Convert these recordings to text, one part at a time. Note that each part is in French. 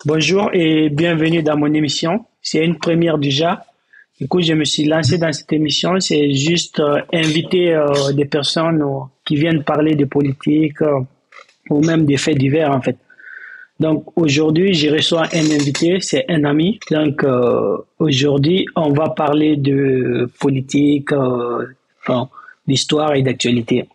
Bonjour et bienvenue dans mon émission. C'est une première déjà. Du coup, je me suis lancé dans cette émission. C'est juste inviter des personnes qui viennent parler de politique ou même des faits divers en fait. Donc aujourd'hui, je reçois un invité, c'est un ami. Donc aujourd'hui, on va parler de politique, enfin, d'histoire et d'actualité.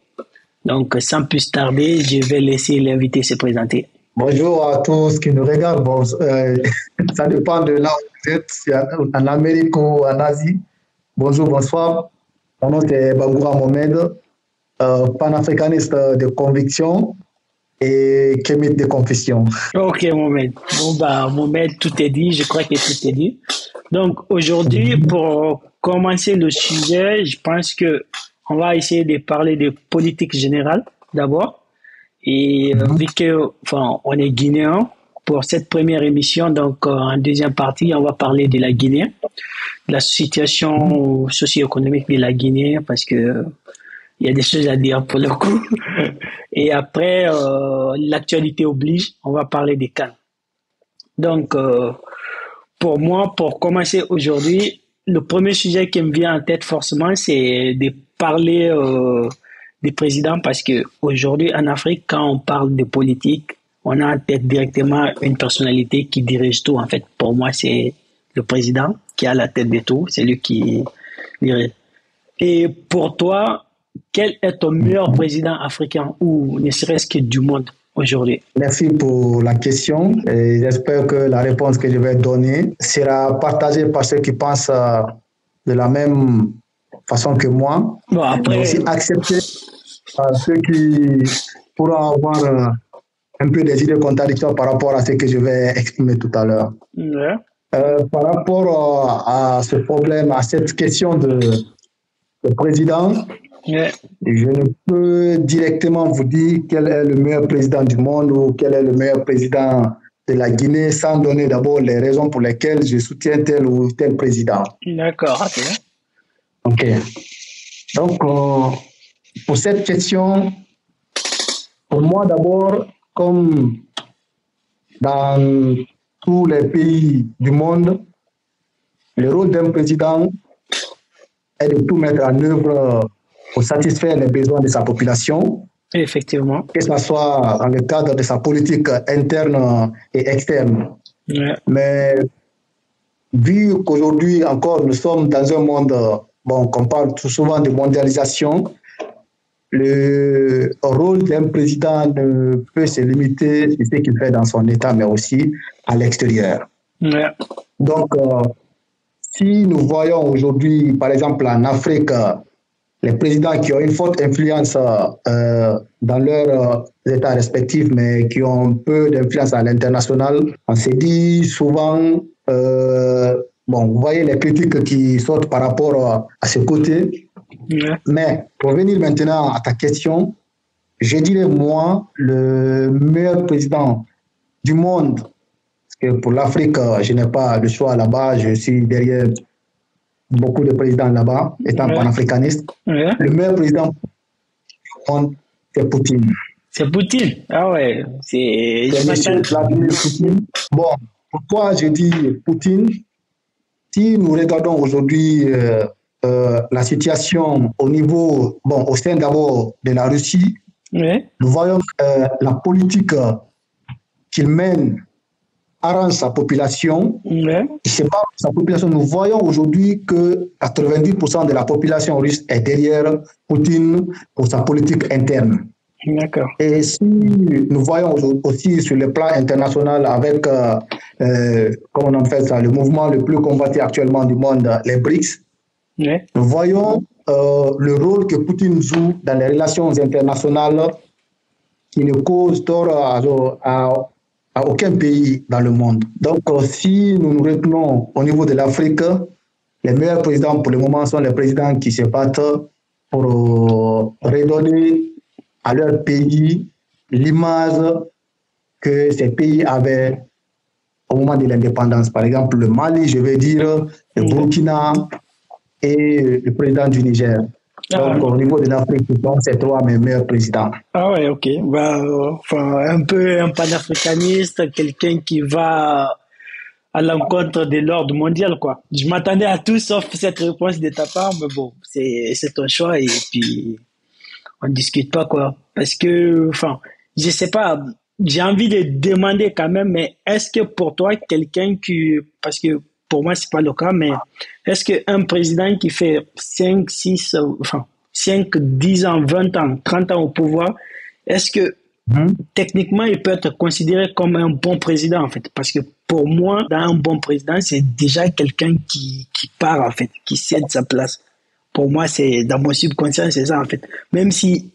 Donc sans plus tarder, je vais laisser l'invité se présenter. Bonjour à tous qui nous regardent. Bon, ça dépend de là où vous êtes, si en Amérique ou en Asie. Bonjour, bonsoir. Mon nom est Bangoura Mohamed, panafricaniste de conviction et kémite de confession. Ok, Mohamed. Bon, bah, Mohamed, tout est dit. Je crois que tout est dit. Donc, aujourd'hui, pour commencer le sujet, je pense que on va essayer de parler de politique générale d'abord. Et vu que, enfin, on est guinéen pour cette première émission, donc en deuxième partie, on va parler de la Guinée, de la situation socio-économique de la Guinée, parce que il y a des choses à dire pour le coup. Et après, l'actualité oblige, on va parler des cas. Donc, pour moi, pour commencer aujourd'hui, le premier sujet qui me vient en tête forcément, c'est de parler des présidents parce que aujourd'hui en Afrique, quand on parle de politique, on a en tête directement une personnalité qui dirige tout. En fait, pour moi, c'est le président qui a la tête de tout, c'est lui qui dirige. Et pour toi, quel est ton meilleur président africain ou ne serait-ce que du monde aujourd'hui? Merci pour la question et j'espère que la réponse que je vais donner sera partagée par ceux qui pensent de la même façon que moi, Bon, mais après, aussi acceptée par ceux qui pourront avoir un peu des idées contradictoires par rapport à ce que je vais exprimer tout à l'heure. ouais, Par rapport à ce problème, à cette question de président, ouais, je ne peux directement vous dire quel est le meilleur président du monde ou quel est le meilleur président de la Guinée sans donner d'abord les raisons pour lesquelles je soutiens tel ou tel président. d'accord, ok. OK. Donc, pour cette question, pour moi d'abord, comme dans tous les pays du monde, le rôle d'un président est de tout mettre en œuvre pour satisfaire les besoins de sa population, Effectivement. que ce soit dans le cadre de sa politique interne et externe. Ouais, Mais vu qu'aujourd'hui encore nous sommes dans un monde, bon, qu'on parle tout souvent de mondialisation, le rôle d'un président ne peut se limiter à ce qu'il fait dans son État, mais aussi à l'extérieur. ouais, Donc, si nous voyons aujourd'hui, par exemple en Afrique, les présidents qui ont une forte influence dans leurs États respectifs, mais qui ont peu d'influence à l'international, on se dit souvent, bon, vous voyez les critiques qui sortent par rapport à ce côté. ouais, Mais pour venir maintenant à ta question, je dirais moi, le meilleur président du monde, parce que pour l'Afrique, je n'ai pas le choix là-bas, je suis derrière beaucoup de présidents là-bas, étant ouais, panafricaniste. ouais. Le meilleur président du monde, c'est Poutine. C'est Poutine. Ah ouais, c'est, C'est je M. m'attends. Vladimir Poutine. Bon, pourquoi je dis Poutine? Si nous regardons aujourd'hui la situation au niveau, bon, au sein d'abord de la Russie, Ouais, nous voyons la politique qu'il mène arrange sa population. ouais, C'est pas sa population. Nous voyons aujourd'hui que 90% de la population russe est derrière Poutine pour sa politique interne. d'accord. Et si nous voyons aussi sur le plan international avec, comment on appelle ça, le mouvement le plus combattu actuellement du monde, les BRICS, Ouais, nous voyons le rôle que Poutine joue dans les relations internationales qui ne cause tort à aucun pays dans le monde. Donc, si nous nous retenons au niveau de l'Afrique, les meilleurs présidents pour le moment sont les présidents qui se battent pour redonner à leur pays l'image que ces pays avaient au moment de l'indépendance. Par exemple, le Mali, je vais dire, le Burkina et le président du Niger. Ah, Donc, au niveau de l'Afrique, je pense que c'est trois mes meilleurs présidents. ah ouais, ok. Bah, enfin, un peu un panafricaniste, quelqu'un qui va à l'encontre de l'ordre mondial, quoi. Je m'attendais à tout sauf cette réponse de ta part, mais bon, c'est ton choix et puis on discute pas, quoi. Parce que, enfin, je sais pas, j'ai envie de demander quand même, mais est-ce que pour toi, quelqu'un qui, parce que pour moi, c'est pas le cas, mais est-ce qu'un président qui fait 5 6 enfin, 5 10 ans, 20 ans, 30 ans au pouvoir, est-ce que Mhm. techniquement, il peut être considéré comme un bon président, en fait. Parce que pour moi, dans un bon président, c'est déjà quelqu'un qui part, en fait, qui cède sa place. Pour moi, c'est dans mon subconscient, c'est ça, en fait. Même si,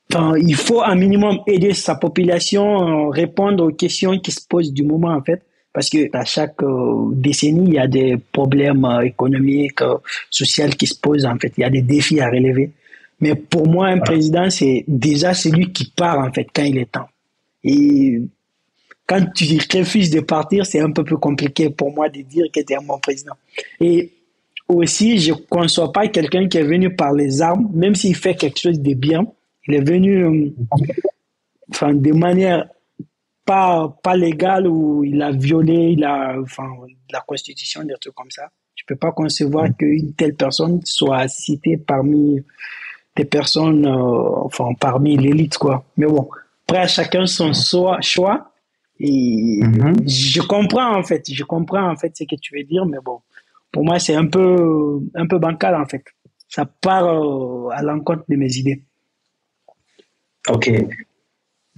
enfin, il faut un minimum aider sa population, répondre aux questions qui se posent du moment, en fait. Parce que à chaque décennie, il y a des problèmes économiques, sociaux qui se posent, en fait. Il y a des défis à relever. Mais pour moi, un président, c'est déjà celui qui part, en fait, quand il est temps. Et quand tu refuses de partir, c'est un peu plus compliqué pour moi de dire que tu es un bon président. Et aussi, je ne conçois pas quelqu'un qui est venu par les armes, même s'il fait quelque chose de bien. Il est venu enfin, de manière pas légale où il a violé enfin, la Constitution, des trucs comme ça. Je ne peux pas concevoir qu'une telle personne soit citée parmi des personnes, enfin, parmi l'élite, quoi. Mais bon, après, à chacun son choix. Et Mhm. je comprends, en fait, ce que tu veux dire, mais bon, pour moi, c'est un peu bancal, en fait. Ça part à l'encontre de mes idées. OK.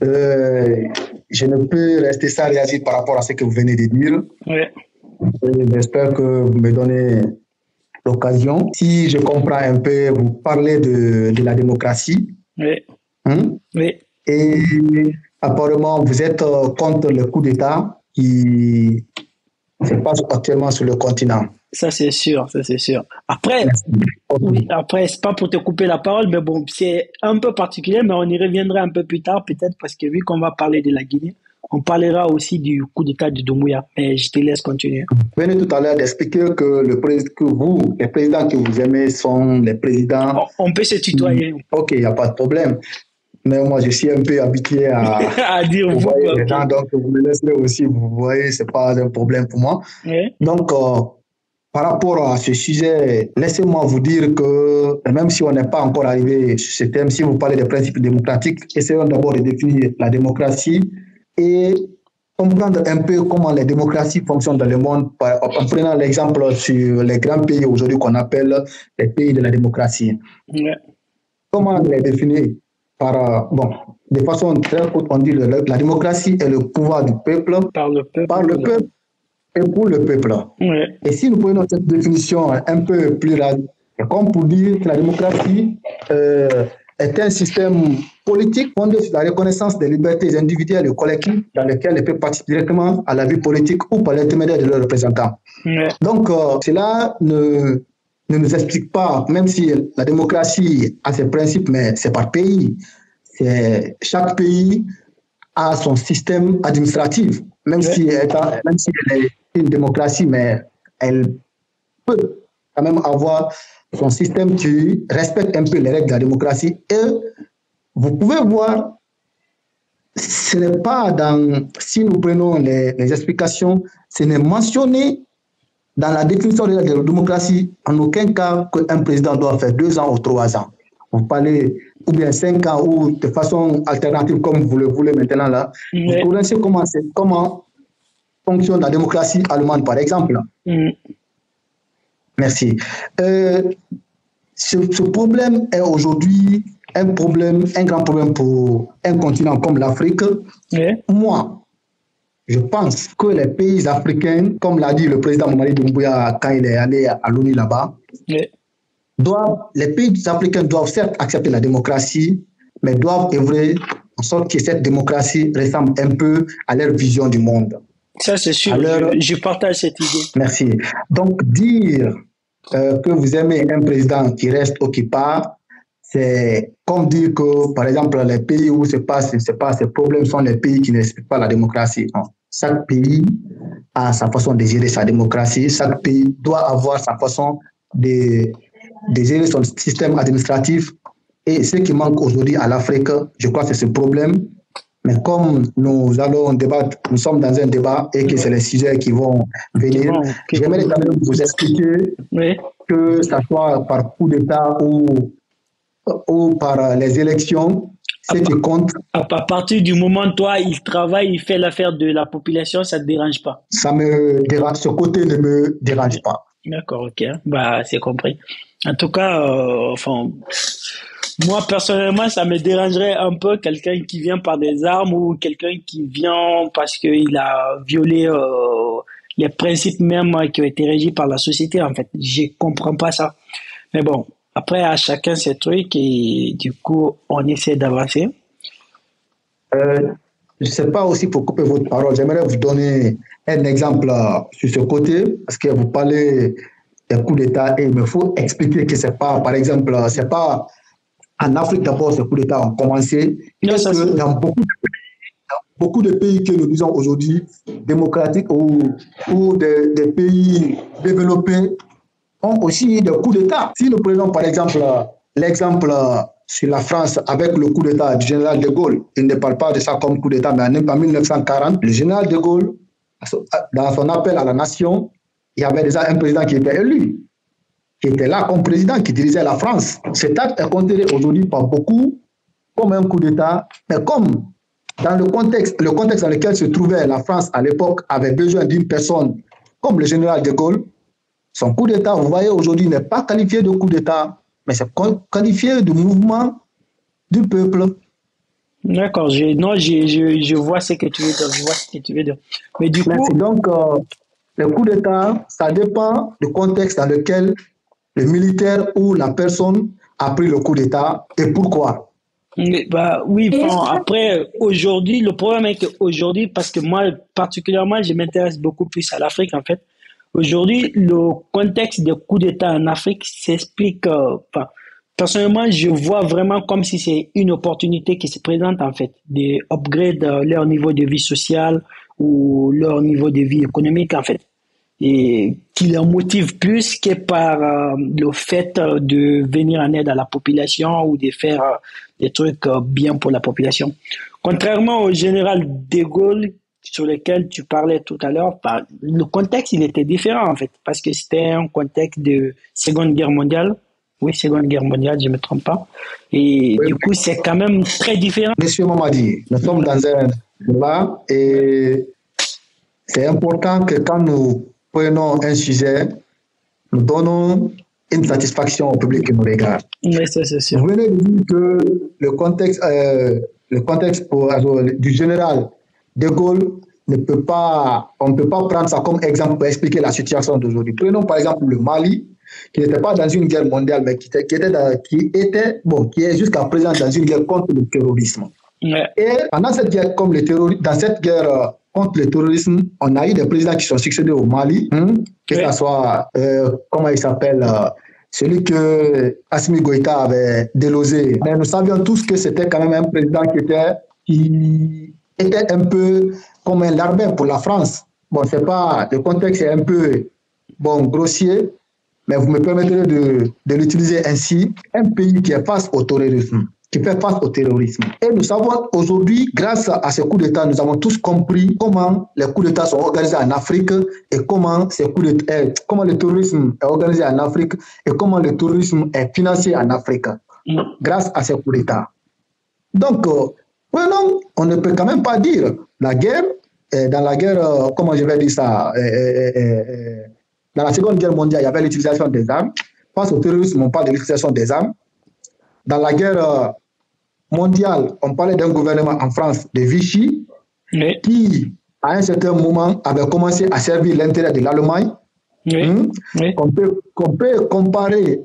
Euh, je ne peux rester sans réagir par rapport à ce que vous venez de dire. Ouais, J'espère que vous me donnez l'occasion. Si je comprends un peu, vous parlez de la démocratie, ouais, hein, ouais. et apparemment vous êtes contre le coup d'État qui se passe actuellement sur le continent. Ça, c'est sûr, ça, c'est sûr. Après, Merci. oui, après, c'est pas pour te couper la parole, mais bon, c'est un peu particulier, mais on y reviendra un peu plus tard, peut-être, parce que vu qu'on va parler de la Guinée, on parlera aussi du coup d'État de Doumbouya. Mais je te laisse continuer. Vous venez tout à l'heure d'expliquer que, que vous, les présidents que vous aimez sont les présidents. On peut se qui- tutoyer. Ok, il n'y a pas de problème. Mais moi, je suis un peu habitué À dire vous vous, voyez quoi, les ok. gens, donc vous me laisserez aussi, vous voyez, c'est pas un problème pour moi. Ouais, Donc, par rapport à ce sujet, laissez-moi vous dire que même si on n'est pas encore arrivé sur ce thème, si vous parlez des principes démocratiques, essayons d'abord de définir la démocratie et comprendre un peu comment les démocraties fonctionnent dans le monde en prenant l'exemple sur les grands pays aujourd'hui qu'on appelle les pays de la démocratie. ouais, Comment les définir bon, de façon très courte, on dit que la démocratie est le pouvoir du peuple, par le peuple. par le peuple et pour le peuple. Ouais, Et si nous prenons cette définition un peu plus large, c'est comme pour dire que la démocratie est un système politique fondé sur la reconnaissance des libertés individuelles et collectives dans lesquelles les peuples participent directement à la vie politique ou par l'intermédiaire de leurs représentants. ouais, Donc, cela ne nous explique pas, même si la démocratie a ses principes, mais c'est par pays. Chaque pays a son système administratif, même ouais, si, même si elle est une démocratie, mais elle peut quand même avoir son système qui respecte un peu les règles de la démocratie. Et vous pouvez voir, ce n'est pas dans, si nous prenons les explications, ce n'est mentionné dans la définition de la démocratie en aucun cas qu'un président doit faire 2 ans ou 3 ans. Vous parlez ou bien 5 ans ou de façon alternative comme vous le voulez maintenant là. Vous ouais, connaissez comment fonctionne la démocratie allemande par exemple. Merci. Ce problème est aujourd'hui un grand problème pour un continent comme l'Afrique. ouais, Moi, je pense que les pays africains, comme l'a dit le président Mamadi Doumbouya quand il est allé à l'ONU là-bas, ouais. les pays africains doivent certes accepter la démocratie, mais doivent œuvrer en sorte que cette démocratie ressemble un peu à leur vision du monde. Ça, c'est sûr, je partage cette idée. Merci. Donc, dire que vous aimez un président qui reste ou qui part, c'est comme dire que, par exemple, les pays où ces problèmes sont les pays qui ne respectent pas la démocratie. Non. Chaque pays a sa façon de gérer sa démocratie. Chaque pays doit avoir sa façon de de gérer son système administratif. Et ce qui manque aujourd'hui à l'Afrique, je crois que c'est ce problème. Mais comme nous allons débattre, nous sommes dans un débat et que c'est les sujets qui vont venir, j'aimerais quand même vous expliquer que ce soit par coup d'État ou par les élections, ce qui compte. À partir du moment où toi, il travaille, il fait l'affaire de la population, ça ne te dérange pas? Ça me dérange, ce côté ne me dérange pas. D'accord, ok. Bah, c'est compris. En tout cas, enfin, moi, personnellement, ça me dérangerait un peu quelqu'un qui vient par des armes ou quelqu'un qui vient parce qu'il a violé les principes même qui ont été régis par la société, en fait. Je comprends pas ça. Mais bon, après, à chacun ses trucs et du coup, on essaie d'avancer. Je ne sais pas aussi pour couper votre parole, j'aimerais vous donner un exemple sur ce côté, parce que vous parlez des coups d'État et il me faut expliquer que c'est pas, par exemple, c'est pas en Afrique d'abord ces coups d'État ont commencé, parce que dans beaucoup de pays que nous disons aujourd'hui démocratiques ou des pays développés ont aussi des coups d'État. Si nous prenons par exemple l'exemple sur la France avec le coup d'État du général de Gaulle, il ne parle pas de ça comme coup d'État, mais en 1940, le général de Gaulle, dans son appel à la nation, il y avait déjà un président qui était élu, qui était là comme président, qui dirigeait la France. Cet acte est considéré aujourd'hui par beaucoup comme un coup d'État, mais comme dans le contexte dans lequel se trouvait la France à l'époque avait besoin d'une personne comme le général de Gaulle, son coup d'État, vous voyez, aujourd'hui n'est pas qualifié de coup d'État, mais c'est qualifié de mouvement du peuple. D'accord, je vois ce que tu veux dire, je vois ce que tu veux dire. Mais du coup, donc, le coup d'État, ça dépend du contexte dans lequel le militaire ou la personne a pris le coup d'État et pourquoi. Bah oui, bon, après, aujourd'hui, le problème est qu'aujourd'hui, parce que moi, particulièrement, je m'intéresse beaucoup plus à l'Afrique, en fait. Aujourd'hui, le contexte des coups d'État en Afrique s'explique, enfin, personnellement, je vois vraiment comme si c'est une opportunité qui se présente, en fait, de upgrade leur niveau de vie sociale ou leur niveau de vie économique, en fait, et qui leur motive plus que par le fait de venir en aide à la population ou de faire des trucs bien pour la population. Contrairement au général de Gaulle, sur lequel tu parlais tout à l'heure, le contexte, il était différent, en fait, parce que c'était un contexte de Seconde Guerre mondiale. Oui, Seconde Guerre mondiale, je ne me trompe pas. Et oui, du coup, c'est quand même très différent. Monsieur Mamadi, nous sommes dans un débat et c'est important que quand nous prenons un sujet, nous donnons une satisfaction au public qui nous regarde. Oui, ça, c'est sûr. Vous venez de dire que le contexte du général de Gaulle on ne peut pas prendre ça comme exemple pour expliquer la situation d'aujourd'hui. Prenons par exemple le Mali, qui n'était pas dans une guerre mondiale, mais qui est jusqu'à présent dans une guerre contre le terrorisme. Ouais. Et pendant cette guerre, dans cette guerre contre le terrorisme, on a eu des présidents qui sont succédés au Mali, que ce soit, comment il s'appelle, celui que Assimi Goïta avait délosé. Mais nous savions tous que c'était quand même un président qui était un peu comme un larbin pour la France. Bon, c'est pas, le contexte est un peu, grossier, mais vous me permettrez de l'utiliser ainsi. Un pays qui est face au terrorisme, qui fait face au terrorisme. Et nous savons aujourd'hui, grâce à ces coups d'État, nous avons tous compris comment les coups d'État sont organisés en Afrique et comment le terrorisme est organisé en Afrique et comment le terrorisme est financé en Afrique grâce à ces coups d'État. Donc, on ne peut quand même pas dire la guerre, dans la guerre, comment je vais dire ça, dans la Seconde Guerre mondiale, il y avait l'utilisation des armes. Face au terrorisme, on parle de l'utilisation des armes. Dans la guerre mondiale, on parlait d'un gouvernement en France de Vichy, qui, à un certain moment, avait commencé à servir l'intérêt de l'Allemagne. Qu'on peut comparer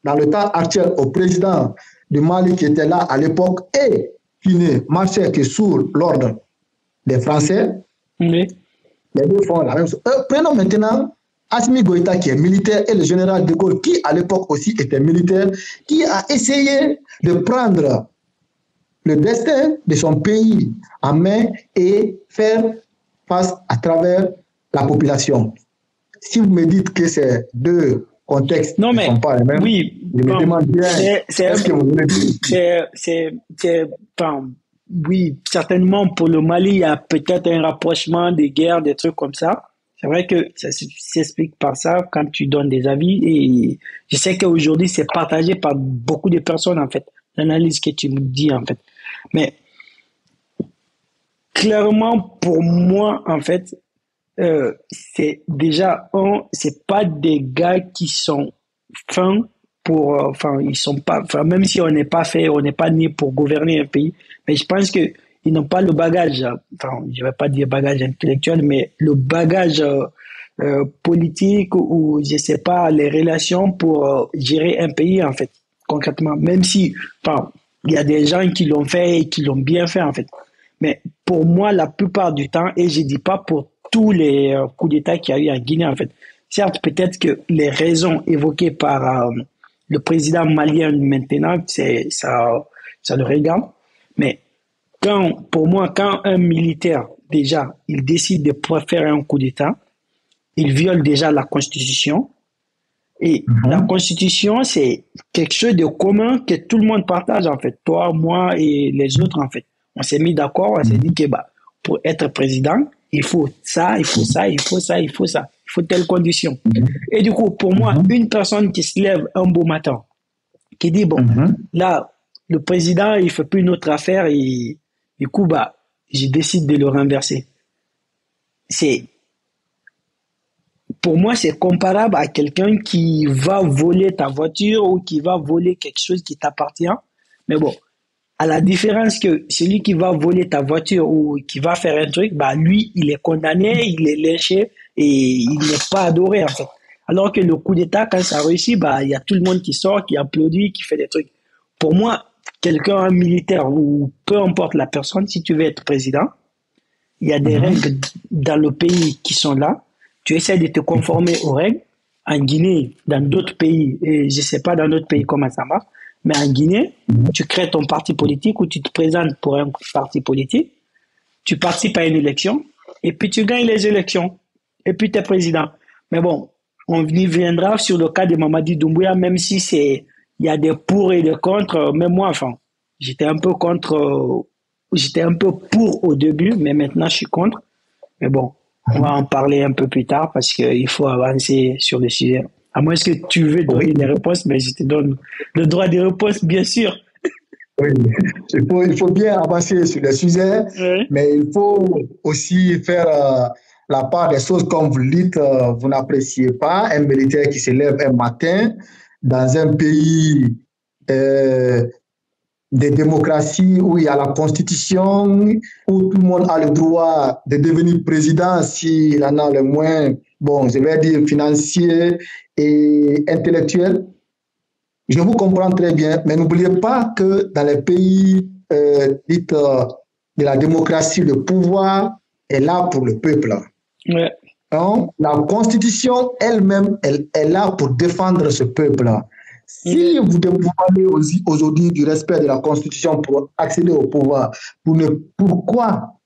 dans le temps actuel au président du Mali qui était là à l'époque et qui ne marchait que sous l'ordre des Français. Les deux font la même chose. Prenons maintenant Assimi Goïta qui est militaire et le général de Gaulle qui à l'époque aussi était militaire, qui a essayé de prendre le destin de son pays en main et faire face à travers la population. Si vous me dites que c'est deux contextes Non, ne sont mais pas les mêmes. oui, Je me bon, demande bien, est-ce que vous voulez dire? enfin, oui, certainement pour le Mali, il y a peut-être un rapprochement des guerres, des trucs comme ça. C'est vrai que ça s'explique par ça quand tu donnes des avis et je sais qu'aujourd'hui c'est partagé par beaucoup de personnes en fait, l'analyse que tu me dis en fait. Mais clairement pour moi en fait, c'est déjà c'est pas des gars qui sont fins pour, enfin, ils sont pas, enfin, même si on n'est pas né pour gouverner un pays, mais je pense que ils n'ont pas le bagage, enfin, je vais pas dire bagage intellectuel, mais le bagage politique ou je sais pas les relations pour gérer un pays en fait, concrètement. Même si, enfin, il y a des gens qui l'ont fait et qui l'ont bien fait en fait. Mais pour moi, la plupart du temps, et je dis pas pour tous les coups d'État qu'il y a eu en Guinée, en fait. Certes, peut-être que les raisons évoquées par le président malien maintenant, ça le regarde. Mais pour moi, quand un militaire, déjà, il décide de pouvoir faire un coup d'État, il viole déjà la Constitution. Et la Constitution, c'est quelque chose de commun que tout le monde partage, en fait. Toi, moi et les autres, en fait. On s'est mis d'accord, on s'est dit que bah, pour être président, il faut ça, il faut ça, il faut ça, il faut ça. Il faut telle condition. Et du coup, pour moi, une personne qui se lève un beau matin, qui dit, bon, là, le président, il fait plus une autre affaire et du coup, bah, je décide de le renverser. C'est, pour moi, c'est comparable à quelqu'un qui va voler ta voiture ou qui va voler quelque chose qui t'appartient. Mais bon, à la différence que celui qui va voler ta voiture ou qui va faire un truc, bah lui, il est condamné, il est lynché et il n'est pas adoré en fait. Alors que le coup d'État, quand ça réussit, bah il y a tout le monde qui sort, qui applaudit, qui fait des trucs. Pour moi, quelqu'un, un militaire ou peu importe la personne, si tu veux être président, il y a des règles dans le pays qui sont là. Tu essaies de te conformer aux règles. En Guinée, dans d'autres pays, et je ne sais pas dans d'autres pays comment ça marche, mais en Guinée, tu crées ton parti politique ou tu te présentes pour un parti politique, tu participes à une élection, et puis tu gagnes les élections, et puis tu es président. Mais bon, on y viendra sur le cas de Mamadi Doumbouya, même si il y a des pour et des contre. Même moi, enfin, j'étais un peu contre, j'étais un peu pour au début, mais maintenant je suis contre. Mais bon, on va en parler un peu plus tard parce qu'il faut avancer sur le sujet. À moins que tu veux donner des réponses, mais je te donne le droit des réponses, bien sûr. Oui, il faut bien avancer sur le sujet, mais il faut aussi faire la part des choses comme vous le dites. Vous n'appréciez pas un militaire qui se lève un matin dans un pays de démocratie où il y a la constitution, où tout le monde a le droit de devenir président s'il en a le moins, bon, je vais dire financier et intellectuel. Je vous comprends très bien, mais n'oubliez pas que dans les pays de la démocratie, le pouvoir est là pour le peuple. Ouais. Donc, la Constitution elle-même, elle est là pour défendre ce peuple-là. Si vous demandez aujourd'hui du respect de la Constitution pour accéder au pouvoir, pourquoi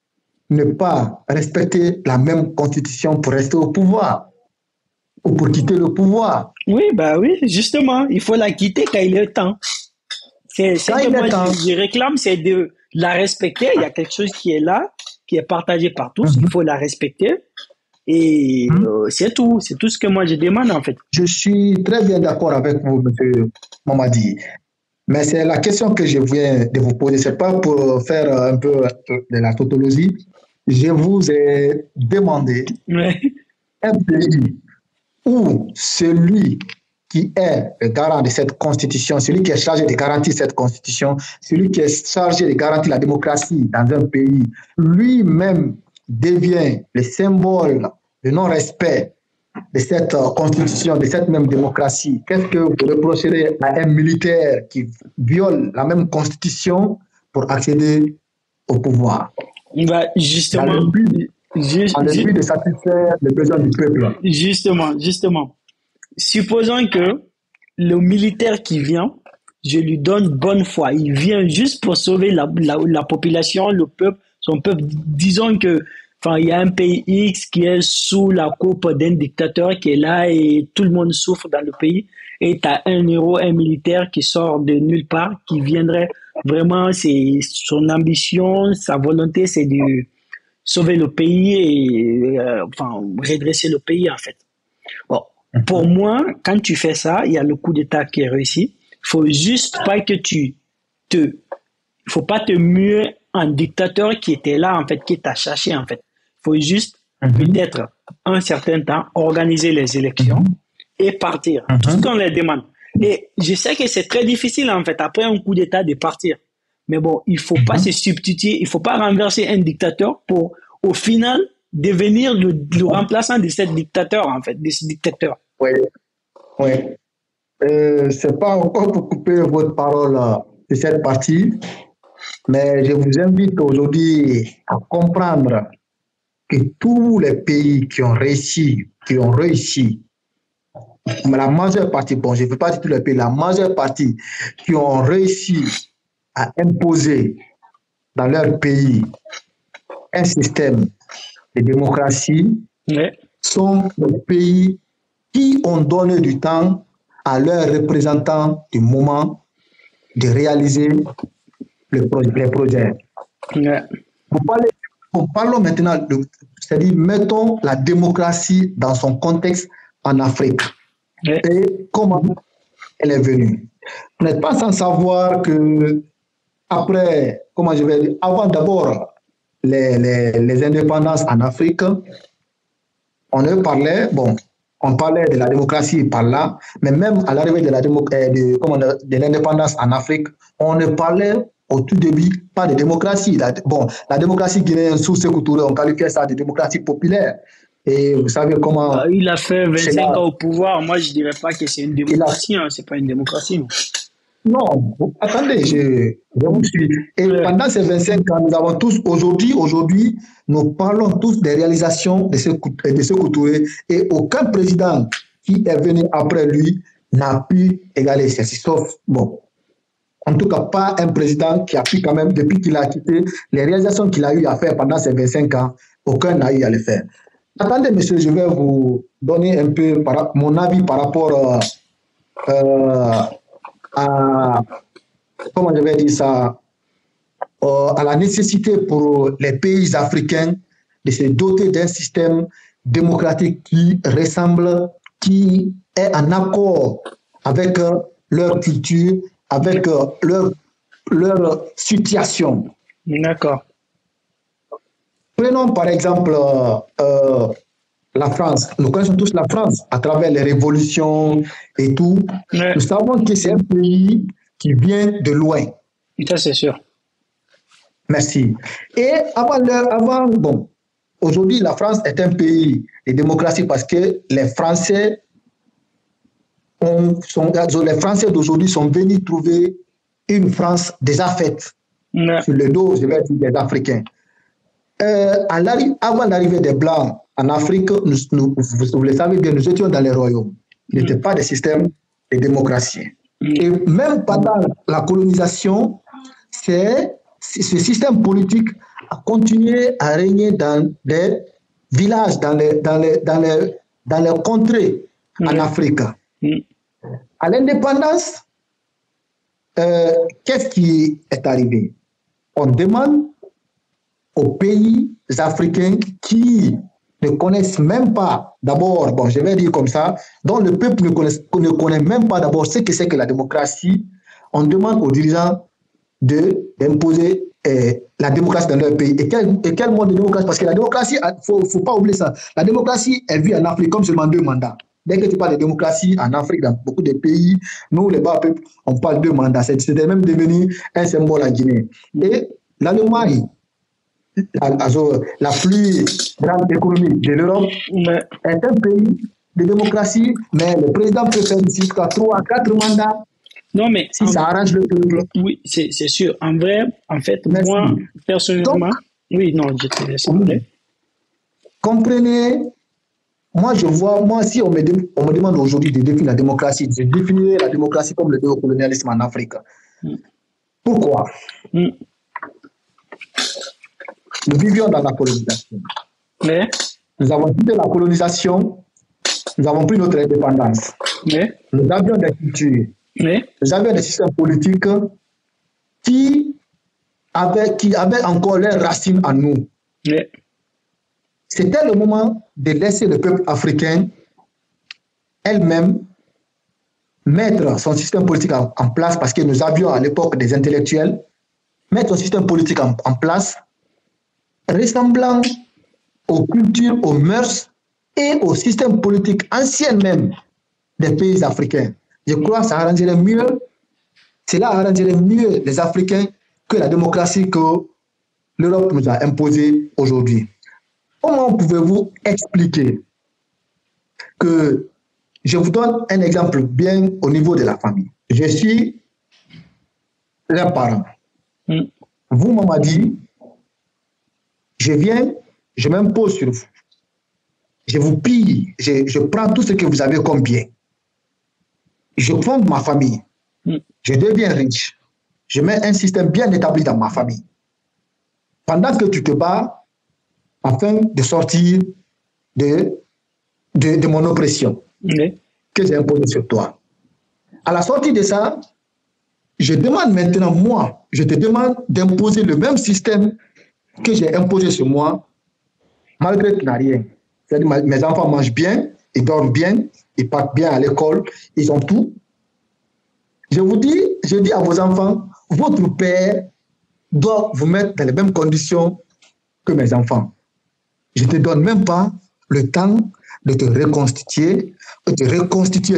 ne pas respecter la même Constitution pour rester au pouvoir ou pour quitter le pouvoir? Oui, bah oui, justement, il faut la quitter quand il est temps. C'est que moi je réclame, c'est de la respecter. Il y a quelque chose qui est là, qui est partagé par tous. Il faut la respecter. Et c'est tout ce que moi je demande en fait. Je suis très bien d'accord avec vous, M. Mamadi. Mais c'est la question que je viens de vous poser. Ce n'est pas pour faire un peu de la tautologie. Je vous ai demandé un pays où celui qui est le garant de cette constitution, celui qui est chargé de garantir cette constitution, celui qui est chargé de garantir la démocratie dans un pays, lui-même devient le symbole de non-respect de cette constitution, de cette même démocratie. Qu'est-ce que vous reprocherez à un militaire qui viole la même constitution pour accéder au pouvoir? Bah, justement, en but de satisfaire les besoins du peuple. Justement. Supposons que le militaire qui vient, je lui donne bonne foi. Il vient juste pour sauver la population, le peuple, son peuple. Disons que, enfin, il y a un pays X qui est sous la coupe d'un dictateur qui est là et tout le monde souffre dans le pays. Et tu as un héros, un militaire qui sort de nulle part, qui viendrait vraiment, c'est son ambition, sa volonté, c'est de sauver le pays et enfin redresser le pays en fait. Bon, pour moi, quand tu fais ça, il y a le coup d'État qui est réussi. Il faut juste pas que il faut pas te muer en dictateur qui était là en fait, qui t'a cherché en fait. Il faut juste peut-être un certain temps organiser les élections et partir, tout ce qu'on les demande. Et je sais que c'est très difficile en fait après un coup d'État de partir. Mais bon, il faut pas se substituer, il faut pas renverser un dictateur pour au final devenir le remplaçant de cet dictateur en fait, de ce dictateur. Oui, oui. C'est pas encore pour couper votre parole de cette partie, mais je vous invite aujourd'hui à comprendre que tous les pays qui ont réussi, la majeure partie, bon, je ne veux pas dire tous les pays, la majeure partie qui ont réussi à imposer dans leur pays un système de démocratie Ouais. sont les pays qui ont donné du temps à leurs représentants du moment de réaliser les projets. Ouais. Parlons maintenant, c'est-à-dire mettons la démocratie dans son contexte en Afrique Ouais. et comment elle est venue. Vous n'êtes pas sans savoir que après, comment je vais dire, avant d'abord les indépendances en Afrique, on parlait de la démocratie par là, mais même à l'arrivée de l'indépendance en Afrique, on ne parlait au tout début pas de démocratie. La démocratie guinéenne sous Sékou Touré, on qualifiait ça de démocratie populaire. Et vous savez comment... Il a fait 25 ans au pouvoir. Moi, je dirais pas que c'est une démocratie. C'est pas une démocratie. Non, attendez, je vous suis. Et pendant ces 25 ans, nous avons tous, aujourd'hui, nous parlons tous des réalisations de Sékou Touré et aucun président qui est venu après lui n'a pu égaler ceci, sauf, bon, en tout cas pas un président qui a pu quand même, depuis qu'il a quitté, les réalisations qu'il a eu à faire pendant ces 25 ans, aucun n'a eu à le faire. Attendez, monsieur, je vais vous donner un peu mon avis par rapport à, comment je vais dire ça, à la nécessité pour les pays africains de se doter d'un système démocratique qui ressemble, qui est en accord avec leur culture, avec leur situation. D'accord. Prenons par exemple la France. Nous connaissons tous la France à travers les révolutions et tout. Ouais. Nous savons que c'est un pays qui vient de loin. Ça, c'est sûr. Merci. Et bon, aujourd'hui, la France est un pays de démocratie parce que les Français d'aujourd'hui sont venus trouver une France déjà faite sur le dos, je vais dire, des Africains. Avant l'arrivée des Blancs en Afrique, vous le savez bien, nous étions dans les royaumes. Il n'était pas de système de démocratie. Et même pendant la colonisation, ce système politique a continué à régner dans des villages, dans les contrées en Afrique. À l'indépendance, qu'est-ce qui est arrivé? On demande aux pays africains qui ne connaissent même pas, d'abord, bon, je vais dire comme ça, dont le peuple ne connaît même pas d'abord ce que c'est que la démocratie, on demande aux dirigeants d'imposer la démocratie dans leur pays. Et quel mode de démocratie? Parce que la démocratie, il ne faut pas oublier ça, la démocratie, elle vit en Afrique comme seulement 2 mandats. Dès que tu parles de démocratie en Afrique, dans beaucoup de pays, nous, les bas peuples, on parle de 2 mandats. C'était même devenu un symbole à Guinée. Et l'Allemagne, la plus grande économie de l'Europe, est un pays de démocratie, mais le président peut faire jusqu'à 3 à 4 mandats. Non, mais si ça arrange le peuple. Oui, c'est sûr. En vrai, en fait, merci. Moi, personnellement, donc, oui, non, je te laisse parler. Comprenez, si on me demande aujourd'hui de définir la démocratie, je définirais la démocratie comme le néocolonialisme en Afrique. Pourquoi? Nous vivions dans la colonisation. Oui. Nous avons quitté la colonisation, nous avons pris notre indépendance. Oui. Nous avions des cultures, Oui. nous avions des systèmes politiques qui avaient encore leurs racines en nous. Oui. C'était le moment de laisser le peuple africain elle-même mettre son système politique en place, parce que nous avions à l'époque des intellectuels, mettre son système politique en place, ressemblant aux cultures, aux mœurs et au système politique ancien même des pays africains. Je crois que ça arrangerait mieux, cela arrangerait mieux les Africains que la démocratie que l'Europe nous a imposée aujourd'hui. Comment pouvez-vous expliquer que, je vous donne un exemple bien au niveau de la famille. Je suis un parent. Vous, Mamadi, je viens, je m'impose sur vous. Je vous pille, je prends tout ce que vous avez comme bien. Je fonde ma famille. Je deviens riche. Je mets un système bien établi dans ma famille. Pendant que tu te bats afin de sortir de mon oppression que j'ai imposée sur toi. À la sortie de ça, je demande maintenant, moi, je te demande d'imposer le même système que j'ai imposé sur moi, malgré que tu n'as rien. C'est-à-dire, mes enfants mangent bien, ils dorment bien, ils partent bien à l'école, ils ont tout. Je dis à vos enfants, votre père doit vous mettre dans les mêmes conditions que mes enfants. Je ne te donne même pas le temps de te reconstituer